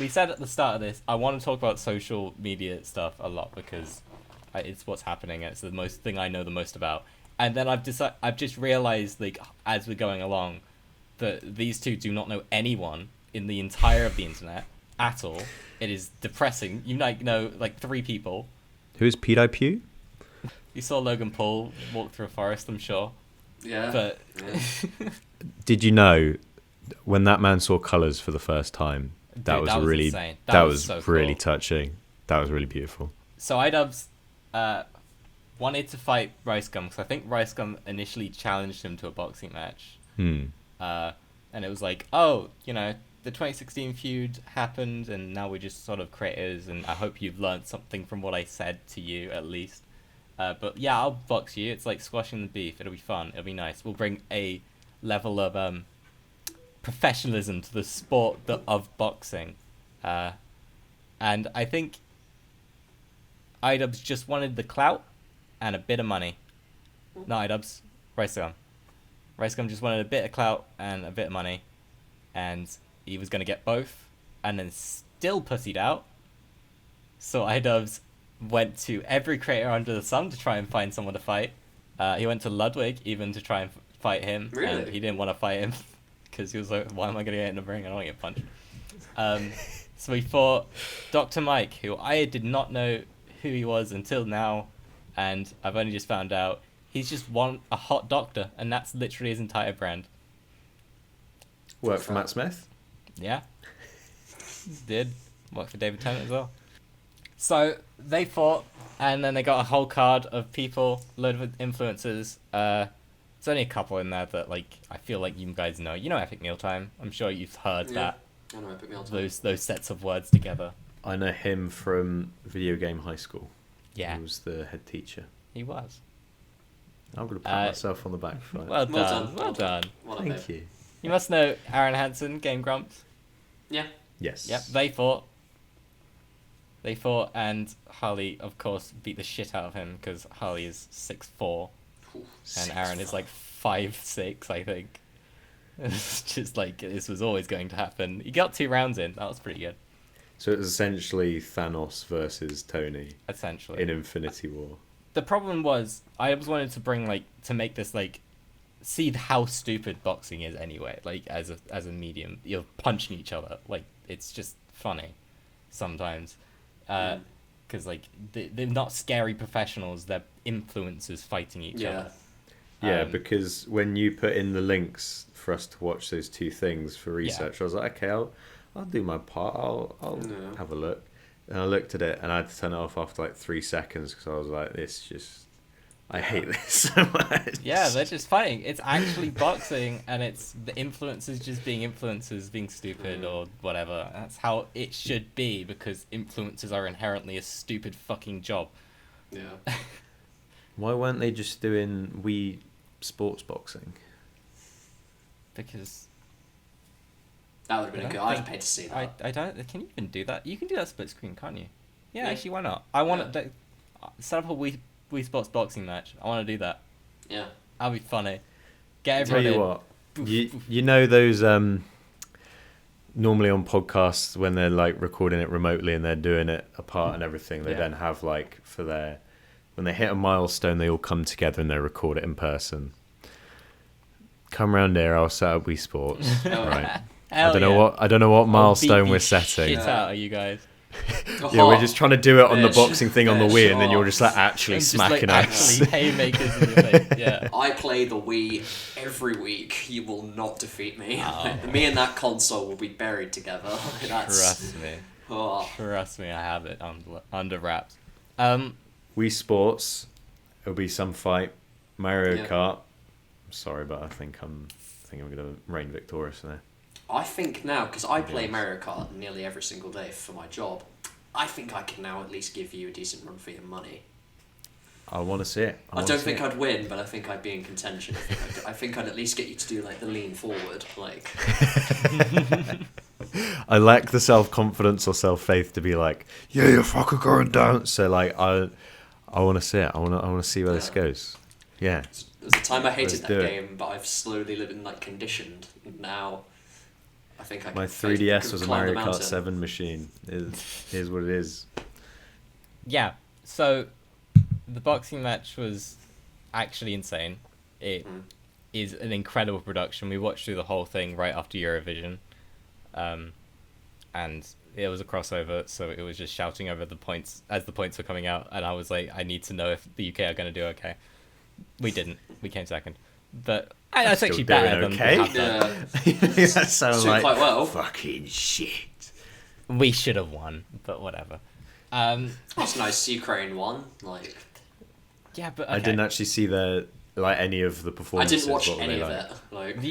said at the start of this, I want to talk about social media stuff a lot because it's what's happening. It's the most thing I know the most about. And then I've just realized, like, as we're going along, that these two do not know anyone in the entire of the internet at all. It is depressing. You know like 3 people. Who is PewDiePie? You saw Logan Paul walk through a forest, I'm sure. Yeah. But Did you know when that man saw colours for the first time? That was really insane. That was so really cool. touching. That was really beautiful. So IDubbbz wanted to fight Rice Gum because I think Rice Gum initially challenged him to a boxing match. And it was like, oh, the 2016 feud happened and now we're just sort of creators and I hope you've learned something from what I said to you at least. But yeah, I'll box you. It's like squashing the beef. It'll be fun. It'll be nice. We'll bring a level of professionalism to the sport of boxing. And I think IDubbbz just wanted the clout and a bit of money. Not IDubbbz, Rice Gum. Rice Gum just wanted a bit of clout and a bit of money. And he was going to get both. And then still pussied out. So IDubbbz went to every creator under the sun to try and find someone to fight. He went to Ludwig even to try and fight him. Really? And he didn't want to fight him because he was like, why am I going to get in the ring? I don't want to get punched. So he fought Dr. Mike, who I did not know who he was until now, and I've only just found out he's just a hot doctor, and that's literally his entire brand. Worked for Matt Smith. Yeah. Did. Worked for David Tennant as well. So they fought, and then they got a whole card of people, load of influencers. There's only a couple in there that, like, I feel like you guys know. You know Epic Mealtime. I'm sure you've heard that. I know Epic Mealtime. Those sets of words together. I know him from Video Game High School. Yeah. He was the head teacher. He was. I'm going to pat myself on the back for that. Well done. Well done. Thank you. You must know Aaron Hansen, Game Grumps. Yeah. Yes. Yep, they fought. And Harley, of course, beat the shit out of him because Harley is 6'4", and Aaron is like 5'6", I think. It's just like, this was always going to happen. He got 2 rounds in. That was pretty good. So it was essentially Thanos versus Tony Essentially. in Infinity War. The problem was, I was wanted to bring, like, to make this, like, see how stupid boxing is anyway, like, as a medium. You're punching each other. Like, it's just funny sometimes. Because, like, they're not scary professionals. They're influencers fighting each other. Yeah, because when you put in the links for us to watch those 2 things for research, I was like, okay, I'll do my part. I'll have a look. And I looked at it, and I had to turn it off after like 3 seconds because I was like, I hate this so much. Yeah, they're just fighting. It's actually boxing, and it's the influencers just being influencers, being stupid or whatever. That's how it should be, because influencers are inherently a stupid fucking job. Yeah. Why weren't they just doing Wii sports boxing? Because that would have been a good. I'd pay to see that. I don't. Can you even do that? You can do that split screen, can't you? Yeah, actually, why not? I want to set up a Wii Sports boxing match. I want to do that. Yeah. That'll be funny. Get everyone Tell you in. what, you know those normally on podcasts when they're like recording it remotely and they're doing it apart and everything, they then have like when they hit a milestone, they all come together and they record it in person. Come round here, I'll set up Wii Sports. Right. I don't know what milestone we're setting. Shit out of you guys. Yeah, we're just trying to do it on the boxing thing on the Wii, and then you're just like actually smacking us. Actually haymakers in your face. Yeah. I play the Wii every week. You will not defeat me. Oh. Me and that console will be buried together. Trust me. Oh. Trust me, I have it under wraps. Wii Sports, it'll be some fight. Mario Kart. I'm sorry, but I think I'm gonna reign victorious there. I think now, because I play Mario Kart nearly every single day for my job, I think I can now at least give you a decent run for your money. I want to see it. I don't think I'd win, but I think I'd be in contention. I think I'd at least get you to do like the lean forward, like. I lack the self-confidence or self-faith to be like, yeah, you're fucking going down. So like, I want to see it. I want to see where this goes. Yeah. There's a time I hated that game, but I've slowly been like conditioned. Now, I think I can. My 3DS was a climb the Mario Kart mountain. 7 machine. Here's what it is. Yeah. So, the boxing match was actually insane. It is an incredible production. We watched through the whole thing right after Eurovision, and it was a crossover, so it was just shouting over the points as the points were coming out, and I was like, I need to know if the UK are going to do okay. We didn't. We came second, but that's actually better than okay. That sounds like quite well. Fucking shit. We should have won, but whatever. That's nice. Ukraine won. Like. Yeah, but okay. I didn't actually see any of the I performances. didn't watch What were any they of like? it. Like. The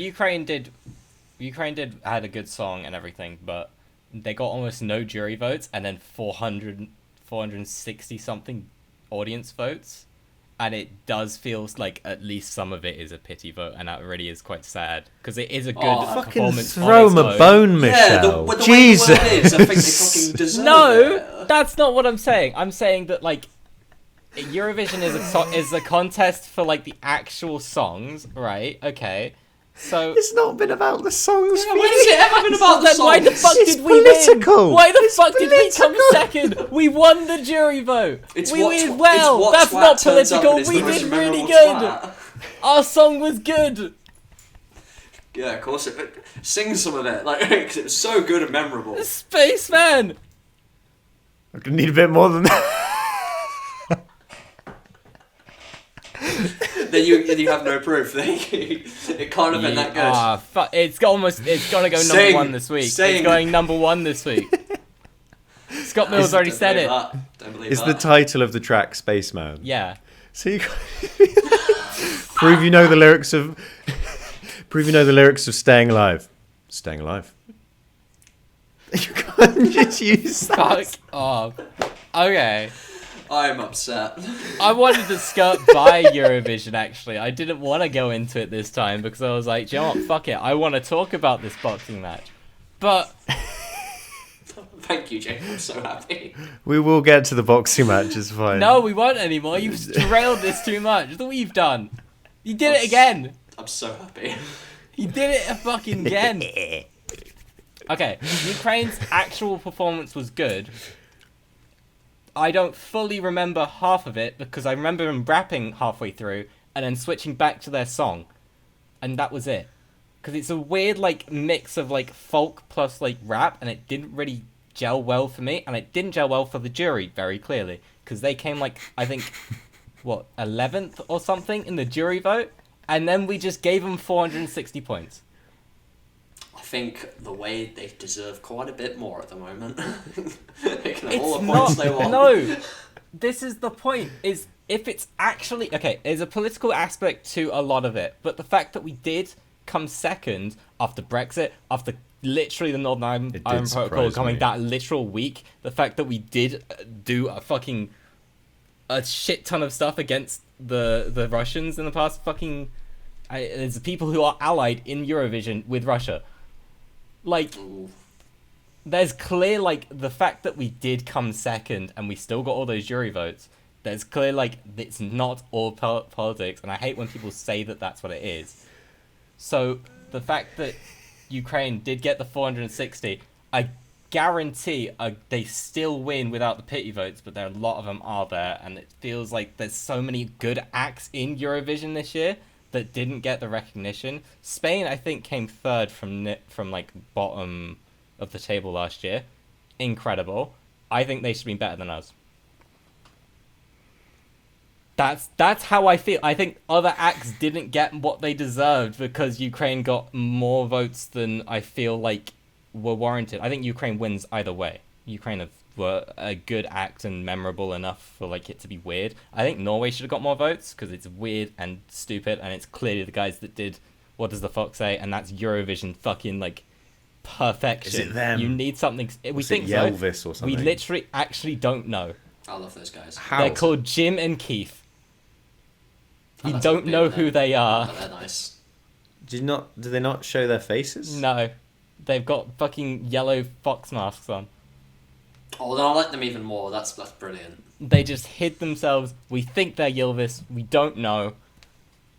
Ukraine had a good song and everything, but they got almost no jury votes and then 460 something audience votes. And it does feel like at least some of it is a pity vote, and that really is quite sad because it is a good performance. Fucking throw him a bone, Michelle. Yeah, the Jesus. way the world is, I think they fucking deserve No, it. that's not what I'm saying. I'm saying that like Eurovision is a contest for like the actual songs, right? Okay, So It's not been about the songs. Yeah, when has it ever been about the then why the songs? fuck It's did we political. win? Why the It's fuck did we come political. second? We won the jury vote. It's we what did tw- well. it's what That's twat not turns up political. and is We the most did really memorable good. twat. Our song was good. Yeah, of course. Sing some of it, like, because it was so good and memorable. Spaceman. I'm gonna need a bit more than that. Then you have no proof. It can't have been that good. Ah, fuck. It's gonna go Sing. number one this week. Sing. It's going number one this week. Scott Mills already Don't said believe it. that. Don't believe It's that. the title of the track, Spaceman. Yeah. So you prove you know the lyrics of Staying Alive. Staying Alive. You can't just use that. Fuck off. Okay. I'm upset. I wanted to skirt by Eurovision, actually. I didn't want to go into it this time because I was like, do you know what? Fuck it. I want to talk about this boxing match. But Thank you, Jake. I'm so happy. We will get to the boxing match, it's fine. no, we won't anymore. You've derailed this too much. Look what you've done. You did it again. I'm so happy. You did it fucking again. Okay, Ukraine's actual performance was good. I don't fully remember half of it because I remember them rapping halfway through and then switching back to their song. And that was it. Because it's a weird, like, mix of, like, folk plus, like, rap, and it didn't really gel well for me, and it didn't gel well for the jury, very clearly. Because they came, like, I think, 11th or something in the jury vote? And then we just gave them 460 points. I think the way they deserve quite a bit more at the moment. They can have all It's the not. points they want. No, this is the point. Is if it's actually okay. There's a political aspect to a lot of it, but the fact that we did come second after Brexit, after literally the Northern Ireland Protocol coming me. that literal week, the fact that we did do a shit ton of stuff against the Russians in the past there's people who are allied in Eurovision with Russia. Like, Ooh. there's clear, like, the fact that we did come second and we still got all those jury votes, there's clear, like, it's not all politics, and I hate when people say that that's what it is. So, the fact that Ukraine did get the 460, I guarantee they still win without the pity votes, but there are a lot of them are there, and it feels like there's so many good acts in Eurovision this year that didn't get the recognition. Spain, I think, came third from like bottom of the table last year. Incredible. I think they should be better than us. That's how I feel. I think other acts didn't get what they deserved because Ukraine got more votes than I feel like were warranted. I think Ukraine wins either way. Ukraine were a good act and memorable enough for like it to be weird. I think Norway should have got more votes because it's weird and stupid, and it's clearly the guys that did What Does the Fox Say, and that's Eurovision fucking like perfection. Is it them? You need something. We think so. Yelvis or something? We literally actually don't know. I love those guys. How? They're called Jim and Keith. We That's don't a bit know of who them, they are. But they're nice. Do they not show their faces? No. They've got fucking yellow fox masks on. Oh, then I like them even more. That's brilliant. They just hid themselves. We think they're Ylvis. We don't know.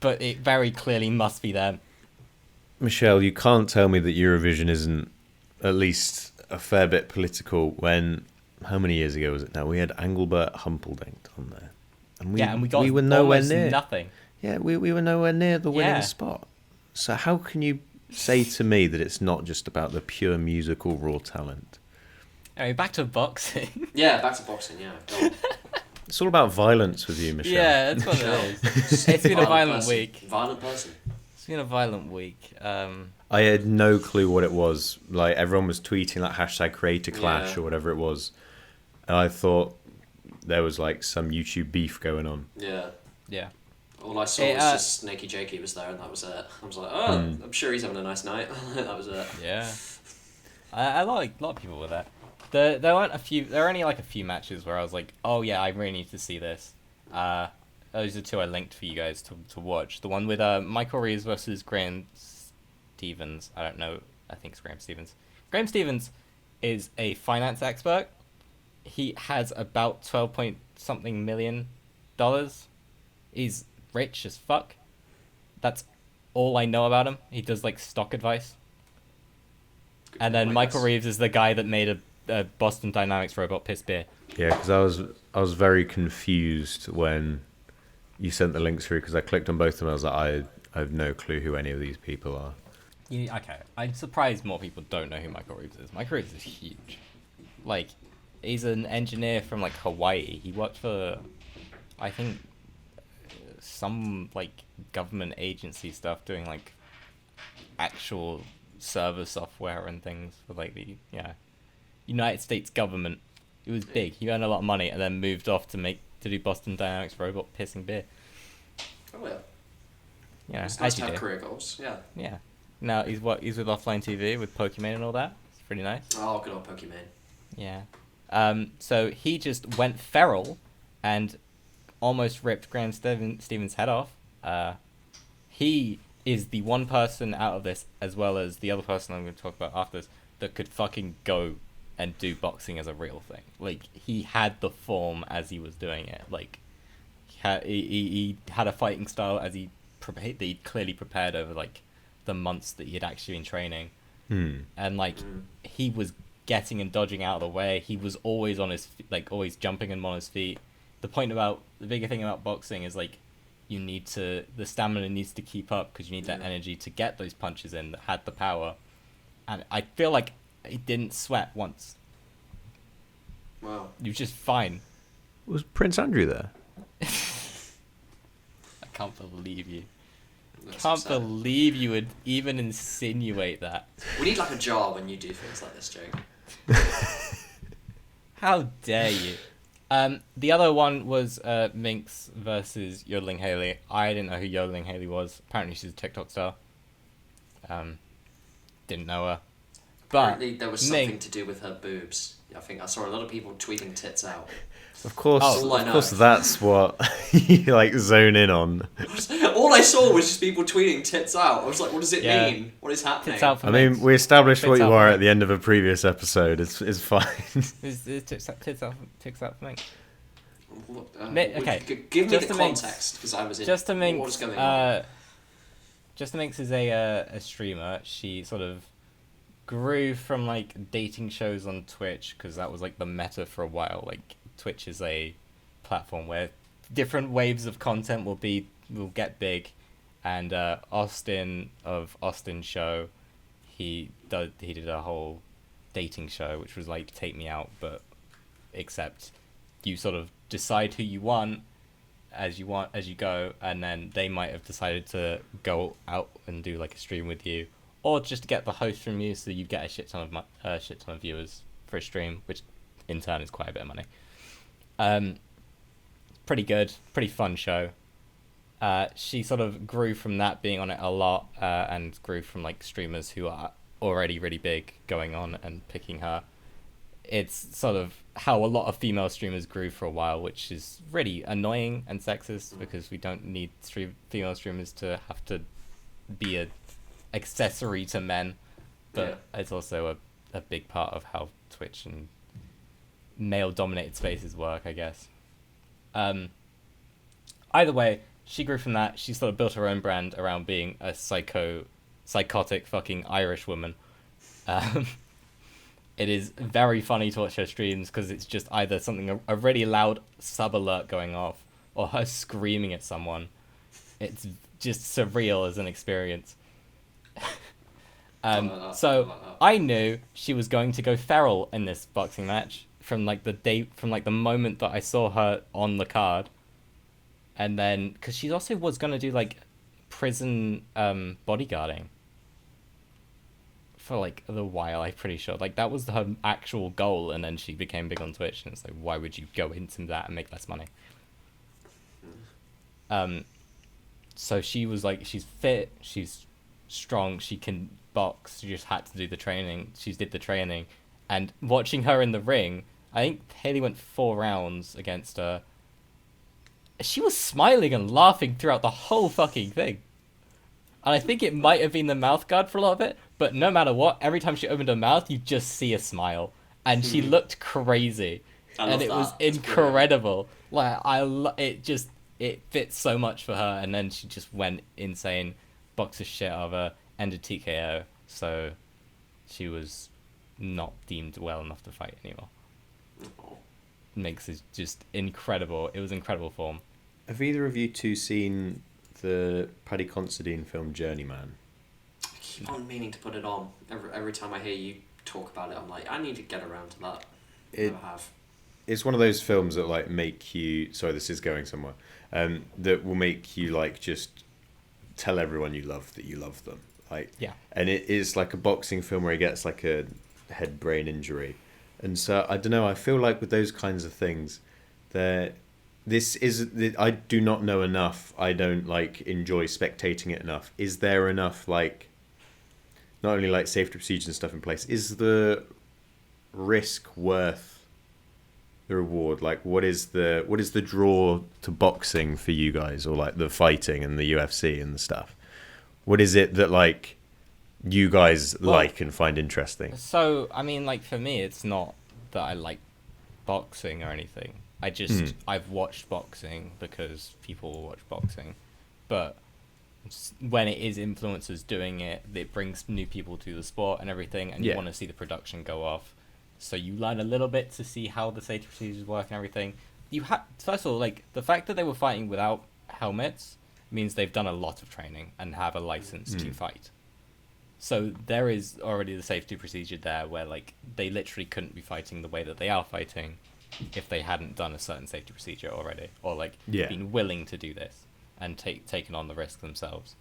But it very clearly must be them. Michelle, you can't tell me that Eurovision isn't at least a fair bit political when, how many years ago was it now? We had Engelbert Humperdinck on there. And we were nowhere near. Nothing. Yeah, we were nowhere near the winning Yeah. spot. So how can you say to me that it's not just about the pure musical raw talent? Anyway, back to boxing. Yeah, back to boxing. Yeah. Go on. It's all about violence with you, Michelle. Yeah, that's what it is. It's been a violent person. week. Violent person. It's been a violent week. I had no clue what it was. Like, everyone was tweeting like hashtag creator clash Yeah. or whatever it was. And I thought there was like some YouTube beef going on. Yeah. Yeah. All I saw was just Snaky Jakey was there, and that was it. I was like, oh, I'm sure he's having a nice night. That was it. Yeah. I like a lot of people with that. There weren't a few. There were only like a few matches where I was like, oh yeah, I really need to see this. Those are two I linked for you guys to watch. The one with Michael Reeves versus Graham Stevens. I don't know. I think it's Graham Stevens. Graham Stevens is a finance expert. He has about 12 point something $million. He's rich as fuck. That's all I know about him. He does like stock advice. And then I Michael guess. Reeves is the guy that made a Boston Dynamics robot piss beer. Yeah, because I was very confused when you sent the links through because I clicked on both of them. I was like, I have no clue who any of these people are. Yeah, okay. I'm surprised more people don't know who Michael Reeves is. Michael Reeves is huge. Like, he's an engineer from like Hawaii. He worked for, I think, some like government agency stuff doing like actual server software and things for like the United States government. It was big. He earned a lot of money and then moved off to do Boston Dynamics robot pissing beer. Oh yeah. Yeah, It's nice as to you have do. career goals. Yeah. Yeah. Now he's with Offline TV with Pokemon and all that. It's pretty nice. Oh, good old Pokemon. Yeah. So he just went feral and almost ripped Graham Stevens' head off. He is the one person out of this, as well as the other person I'm going to talk about after this, that could fucking go and do boxing as a real thing. Like, he had the form as he was doing it. Like, he had a fighting style as he clearly prepared over, like, the months that he had actually been training. And, like, he was getting and dodging out of the way. He was always on his, always jumping him on his feet. The bigger thing about boxing is, like, the stamina needs to keep up because you need that energy to get those punches in that had the power. And I feel like he didn't sweat once. Wow. He was just fine. Was Prince Andrew there? I can't believe you. That's Can't upsetting. believe you would even insinuate that. We need like a jar when you do things like this, Jake. How dare you? The other one was Minx versus YodellingHaley. I didn't know who YodellingHaley was. Apparently she's a TikTok star. Didn't know her. But Apparently there was something Minx, to do with her boobs. I think I saw a lot of people tweeting tits out. Of course, Oh, all I of know. course, that's what you like zone in on. All I saw was just people tweeting tits out. I was like, what does it Yeah. mean? What is happening? tits out for I Minx. mean, we established what Tits you out for are Minx. at the end of a previous episode. It's fine. Is tits out for Minx? Give me Just the to make- context, because I was in. Justaminx, What was going on? Justaminx is a streamer. She sort of grew from like dating shows on Twitch because that was like the meta for a while. Like Twitch is a platform where different waves of content will get big, and Austin of Austin Show, he did a whole dating show which was like Take Me Out, but except you sort of decide who you want as you go, and then they might have decided to go out and do like a stream with you, or just get the host from you, so you get a shit ton of viewers for a stream, which in turn is quite a bit of money. Pretty good, pretty fun show. She sort of grew from that being on it a lot, and grew from like streamers who are already really big going on and picking her. It's sort of how a lot of female streamers grew for a while, which is really annoying and sexist because we don't need female streamers to have to be a accessory to men, but it's also a big part of how Twitch and male-dominated spaces work, I guess. Either way, she grew from that. She sort of built her own brand around being a psychotic fucking Irish woman. It is very funny to watch her streams because it's just either a really loud sub alert going off or her screaming at someone. It's just surreal as an experience. So I knew she was going to go feral in this boxing match from the moment that I saw her on the card. And then, because she also was going to do like prison bodyguarding for like a while, I'm pretty sure. Like that was her actual goal, and then she became big on Twitch, and it's like, why would you go into that and make less money? So she was like, she's fit, she's strong, she can box, she just had to do the training. She did the training, and watching her in the ring, I think Haley went 4 rounds against her. She was smiling and laughing throughout the whole fucking thing. And I think it might have been the mouth guard for a lot of it, but no matter what, every time she opened her mouth, you just see a smile. And she looked crazy. And it was incredible. Like, it fits so much for her, and then she just went insane. boxed the shit out of her, ended TKO, so she was not deemed well enough to fight anymore. Oh. Makes it just incredible. It was incredible form. Have either of you two seen the Paddy Considine film Journeyman? I keep on meaning to put it on. Every time I hear you talk about it, I'm like, I need to get around to that. It, Never have. It's one of those films that like make you. Sorry, this is going somewhere. That will make you like just tell everyone you love that you love them. Like, Yeah. And it is like a boxing film where he gets like a head brain injury, and so I don't know. I feel like with those kinds of things, I do not know enough. I don't like enjoy spectating it enough. Is there enough like, not only like safety procedures and stuff in place? Is the risk worth the reward? Like, what is the draw to boxing for you guys, or like the fighting and the UFC and the stuff? What is it that like you guys like and find interesting? So, I mean, like, for me, it's not that I like boxing or anything. I've watched boxing because people watch boxing. But when it is influencers doing it, it brings new people to the sport and everything, and you want to see the production go off. So you learn a little bit to see how the safety procedures work and everything. First of all, like, the fact that they were fighting without helmets means they've done a lot of training and have a license to fight. So there is already the safety procedure there where, like, they literally couldn't be fighting the way that they are fighting if they hadn't done a certain safety procedure already, or, like, been willing to do this and taken on the risk themselves.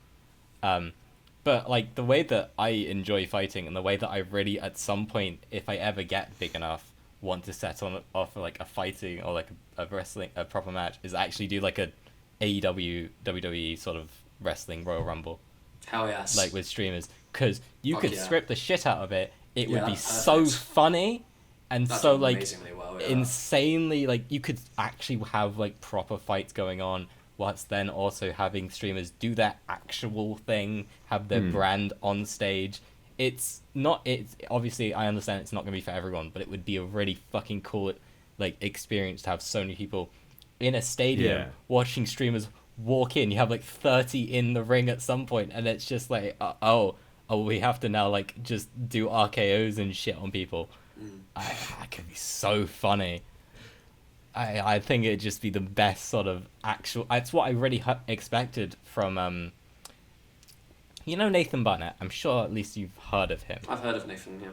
But, like, the way that I enjoy fighting and the way that I really, at some point, if I ever get big enough, want to set off, like, a fighting or, like, a proper match is actually do, like, a AEW, WWE sort of wrestling Royal Rumble. Hell yes. Like, with streamers. Because you could script the shit out of it. It would be perfect. So funny and That's so, like, amazingly well, insanely, like, you could actually have, like, proper fights going on, whilst then also having streamers do their actual thing, have their brand on stage. It's obviously, I understand it's not going to be for everyone, but it would be a really fucking cool, like, experience to have so many people in a stadium watching streamers walk in. You have, like, 30 in the ring at some point, and it's just like, we have to now, like, just do RKOs and shit on people. That could be so funny. I think it'd just be the best sort of actual... It's what I really expected from, Nathan Barnett. I'm sure at least you've heard of him. I've heard of Nathan, yeah.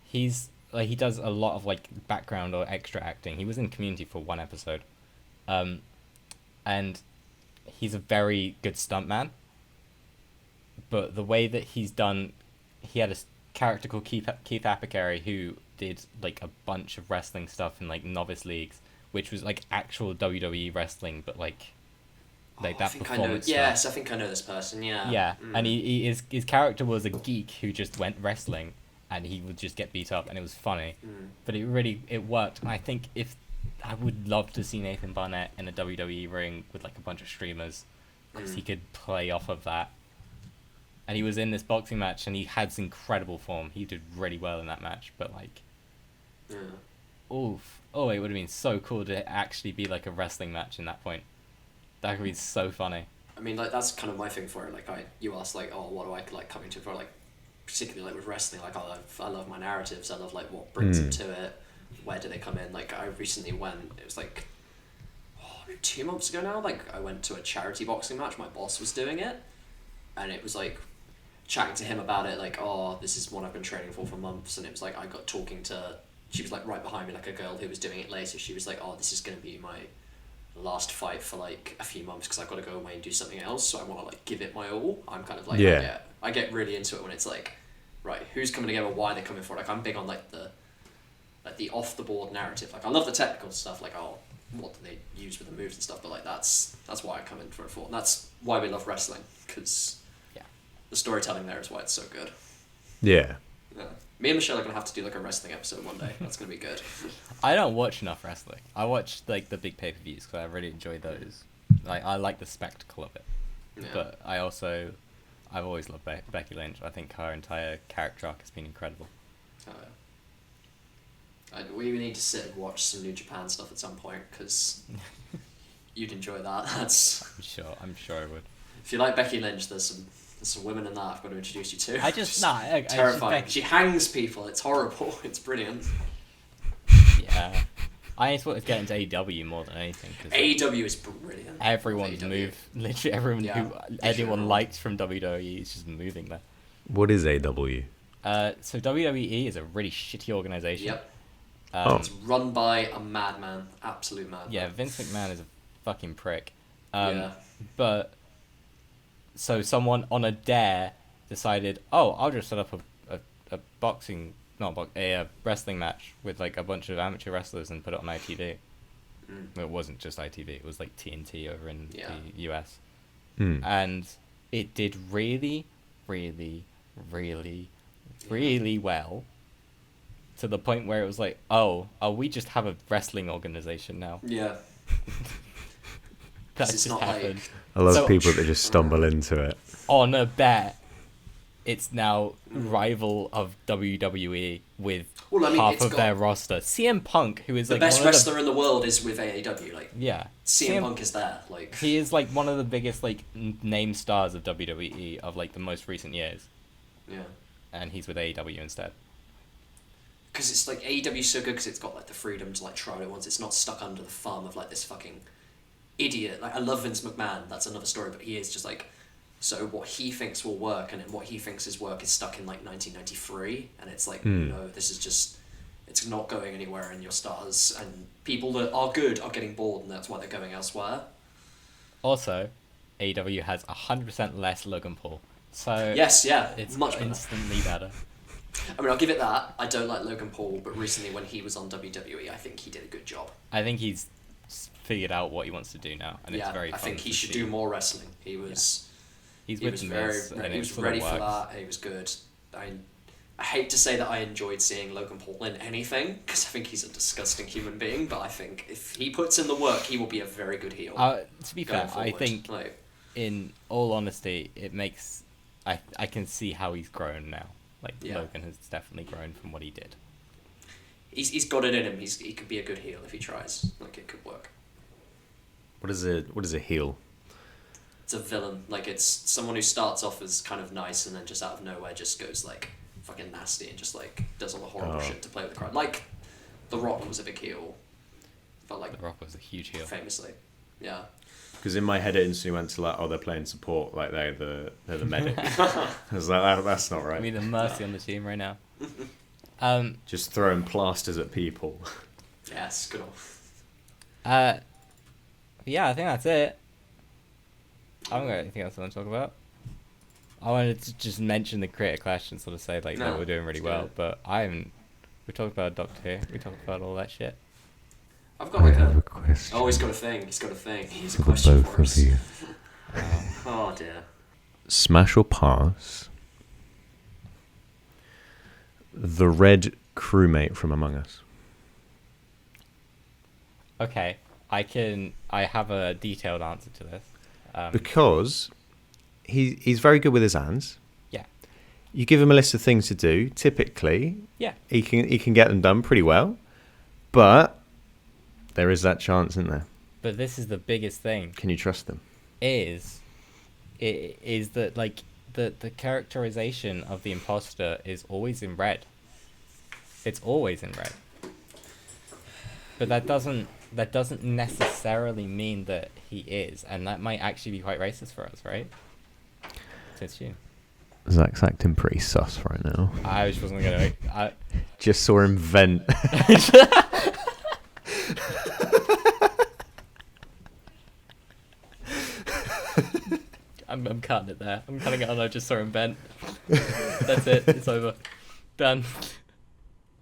He's, like, he does a lot of, like, background or extra acting. He was in Community for one episode. And he's a very good stuntman. But the way that he's done... He had a character called Keith Apicary who did, like, a bunch of wrestling stuff in, like, novice leagues, which was, like, actual WWE wrestling, but, like that performance stuff. Yes, I think I know this person, yeah. Yeah, and his character was a geek who just went wrestling, and he would just get beat up, and it was funny. But it worked, and I think I would love to see Nathan Barnett in a WWE ring with, like, a bunch of streamers, because he could play off of that. And he was in this boxing match, and he had some incredible form. He did really well in that match, but, like... Oof. Oh, it would have been so cool to actually be, like, a wrestling match in that point. That would be so funny. I mean, like, that's kind of my thing for it. Like, you asked, like, what do I, like, come into for, like, particularly, like, with wrestling. Like, I love my narratives. I love, like, what brings them to it. Where do they come in? Like, I recently went, it was, like, 2 months ago now, like, I went to a charity boxing match. My boss was doing it. And it was, like, chatting to him about it, like, this is what I've been training for months. And it was, like, I got talking to... She was, like, right behind me, like, a girl who was doing it later. She was like, this is going to be my last fight for, like, a few months because I've got to go away and do something else, so I want to, like, give it my all. I'm kind of, like, I get really into it when it's, like, right, who's coming together, why they're coming for it. Like, I'm big on, like, the off-the-board narrative. Like, I love the technical stuff, like, what do they use with the moves and stuff, but, like, that's why I come in for it for. And that's why we love wrestling, because the storytelling there is why it's so good. Yeah. Me and Michelle are going to have to do, like, a wrestling episode one day. That's going to be good. I don't watch enough wrestling. I watch, like, the big pay-per-views because I really enjoy those. Like, I like the spectacle of it. Yeah. But I've always loved Becky Lynch. I think her entire character arc has been incredible. Oh, yeah. We need to sit and watch some New Japan stuff at some point because you'd enjoy that. I'm sure I would. If you like Becky Lynch, there's There's some women in that I've got to introduce you to. I just I terrifying. just She hangs people. It's horrible. It's brilliant. yeah. I just want to get into AEW more than anything. Cause AEW is brilliant. everyone's AEW. move, literally everyone Yeah, who anyone liked from WWE is just moving there. What is AW? So WWE is a really shitty organization. Yep. Um, It's run by a madman. Absolute madman. Yeah, Vince McMahon is a fucking prick. Yeah. But so someone on a dare decided, oh, I'll just set up a boxing, a wrestling match with like a bunch of amateur wrestlers and put it on ITV. It wasn't just ITV; it was like TNT over in the US, and it did really, really, really, really well. To the point where it was like, oh, we just have a wrestling organization now. Yeah. That It's just not happened. like- I love So- people that just stumble into it. On a bet, it's now rival of WWE with Well, I mean, half it's of got- their roster. CM Punk, who is The like best one of wrestler in the world is with AEW. Like, yeah, CM Punk is there. Like, he is like one of the biggest like name stars of WWE of like the most recent years, yeah. and he's with AEW instead. Because it's like AEW's so good because it's got like the freedom to like try what it wants. It's not stuck under the thumb of like this fucking idiot. Like, I love Vince McMahon. That's another story. But he is just like, so what he thinks will work, and then what he thinks his work is stuck in like 1993, and it's like, no, this is just, it's not going anywhere. And your stars and people that are good are getting bored, and that's why they're going elsewhere. Also, AEW has 100% less Logan Paul, so Yes, yeah, it's much better. instantly better. I mean, I'll give it that. I don't like Logan Paul, but recently when he was on WWE, I think he did a good job. I think he's figured out what he wants to do now, and it's very I fun think he to should see. do more wrestling. He was, He's he with was the very, Miz, and he it was sort of ready for works. that. He was good. I hate to say that I enjoyed seeing Logan Paul in anything because I think he's a disgusting human being. But I think if he puts in the work, he will be a very good heel. To be going fair, I forward. think, Like, in all honesty, it makes I can see how he's grown now. Like Yeah. Logan has definitely grown from what he did. he's got it in him. He could be a good heel if he tries. Like, it could work. What is a heel? It's a villain. Like, it's someone who starts off as kind of nice and then just out of nowhere just goes like fucking nasty and just like does all the horrible shit to play with the crowd. Like, The Rock was a big heel. But like, The Rock was a huge heel. famously, yeah. Because in my head it instantly went to like, oh, they're playing support, like they're the medic. I was like, that's not right. I mean, the Mercy on the team right now. Just throwing plasters at people. Yes, good old. Yeah, I think that's it. I haven't got anything else I want to talk about. I wanted to just mention the Creator Clash and sort of say like that we're doing really it's well, good. but I haven't. We talked about Doctor Who. We talked about all that shit. I've got like a. question. Oh, he's got a thing. He's got a thing. He's a For question both for us. of you. Oh dear. Smash or pass? The red crewmate from Among Us. Okay, I have a detailed answer to this. Because he's very good with his hands. Yeah. You give him a list of things to do. Typically, Yeah. he can get them done pretty well. But there is that chance, isn't there? But this is the biggest thing. Can you trust them? Is that like the characterization of the imposter is always in red. It's always in red. But that doesn't necessarily mean that he is, and that might actually be quite racist for us, right? To assume. Zach's acting pretty sus right now. I just wasn't gonna. Just saw him vent. I'm cutting it there. I'm cutting it, and I just saw him bent. That's it. It's over. Done.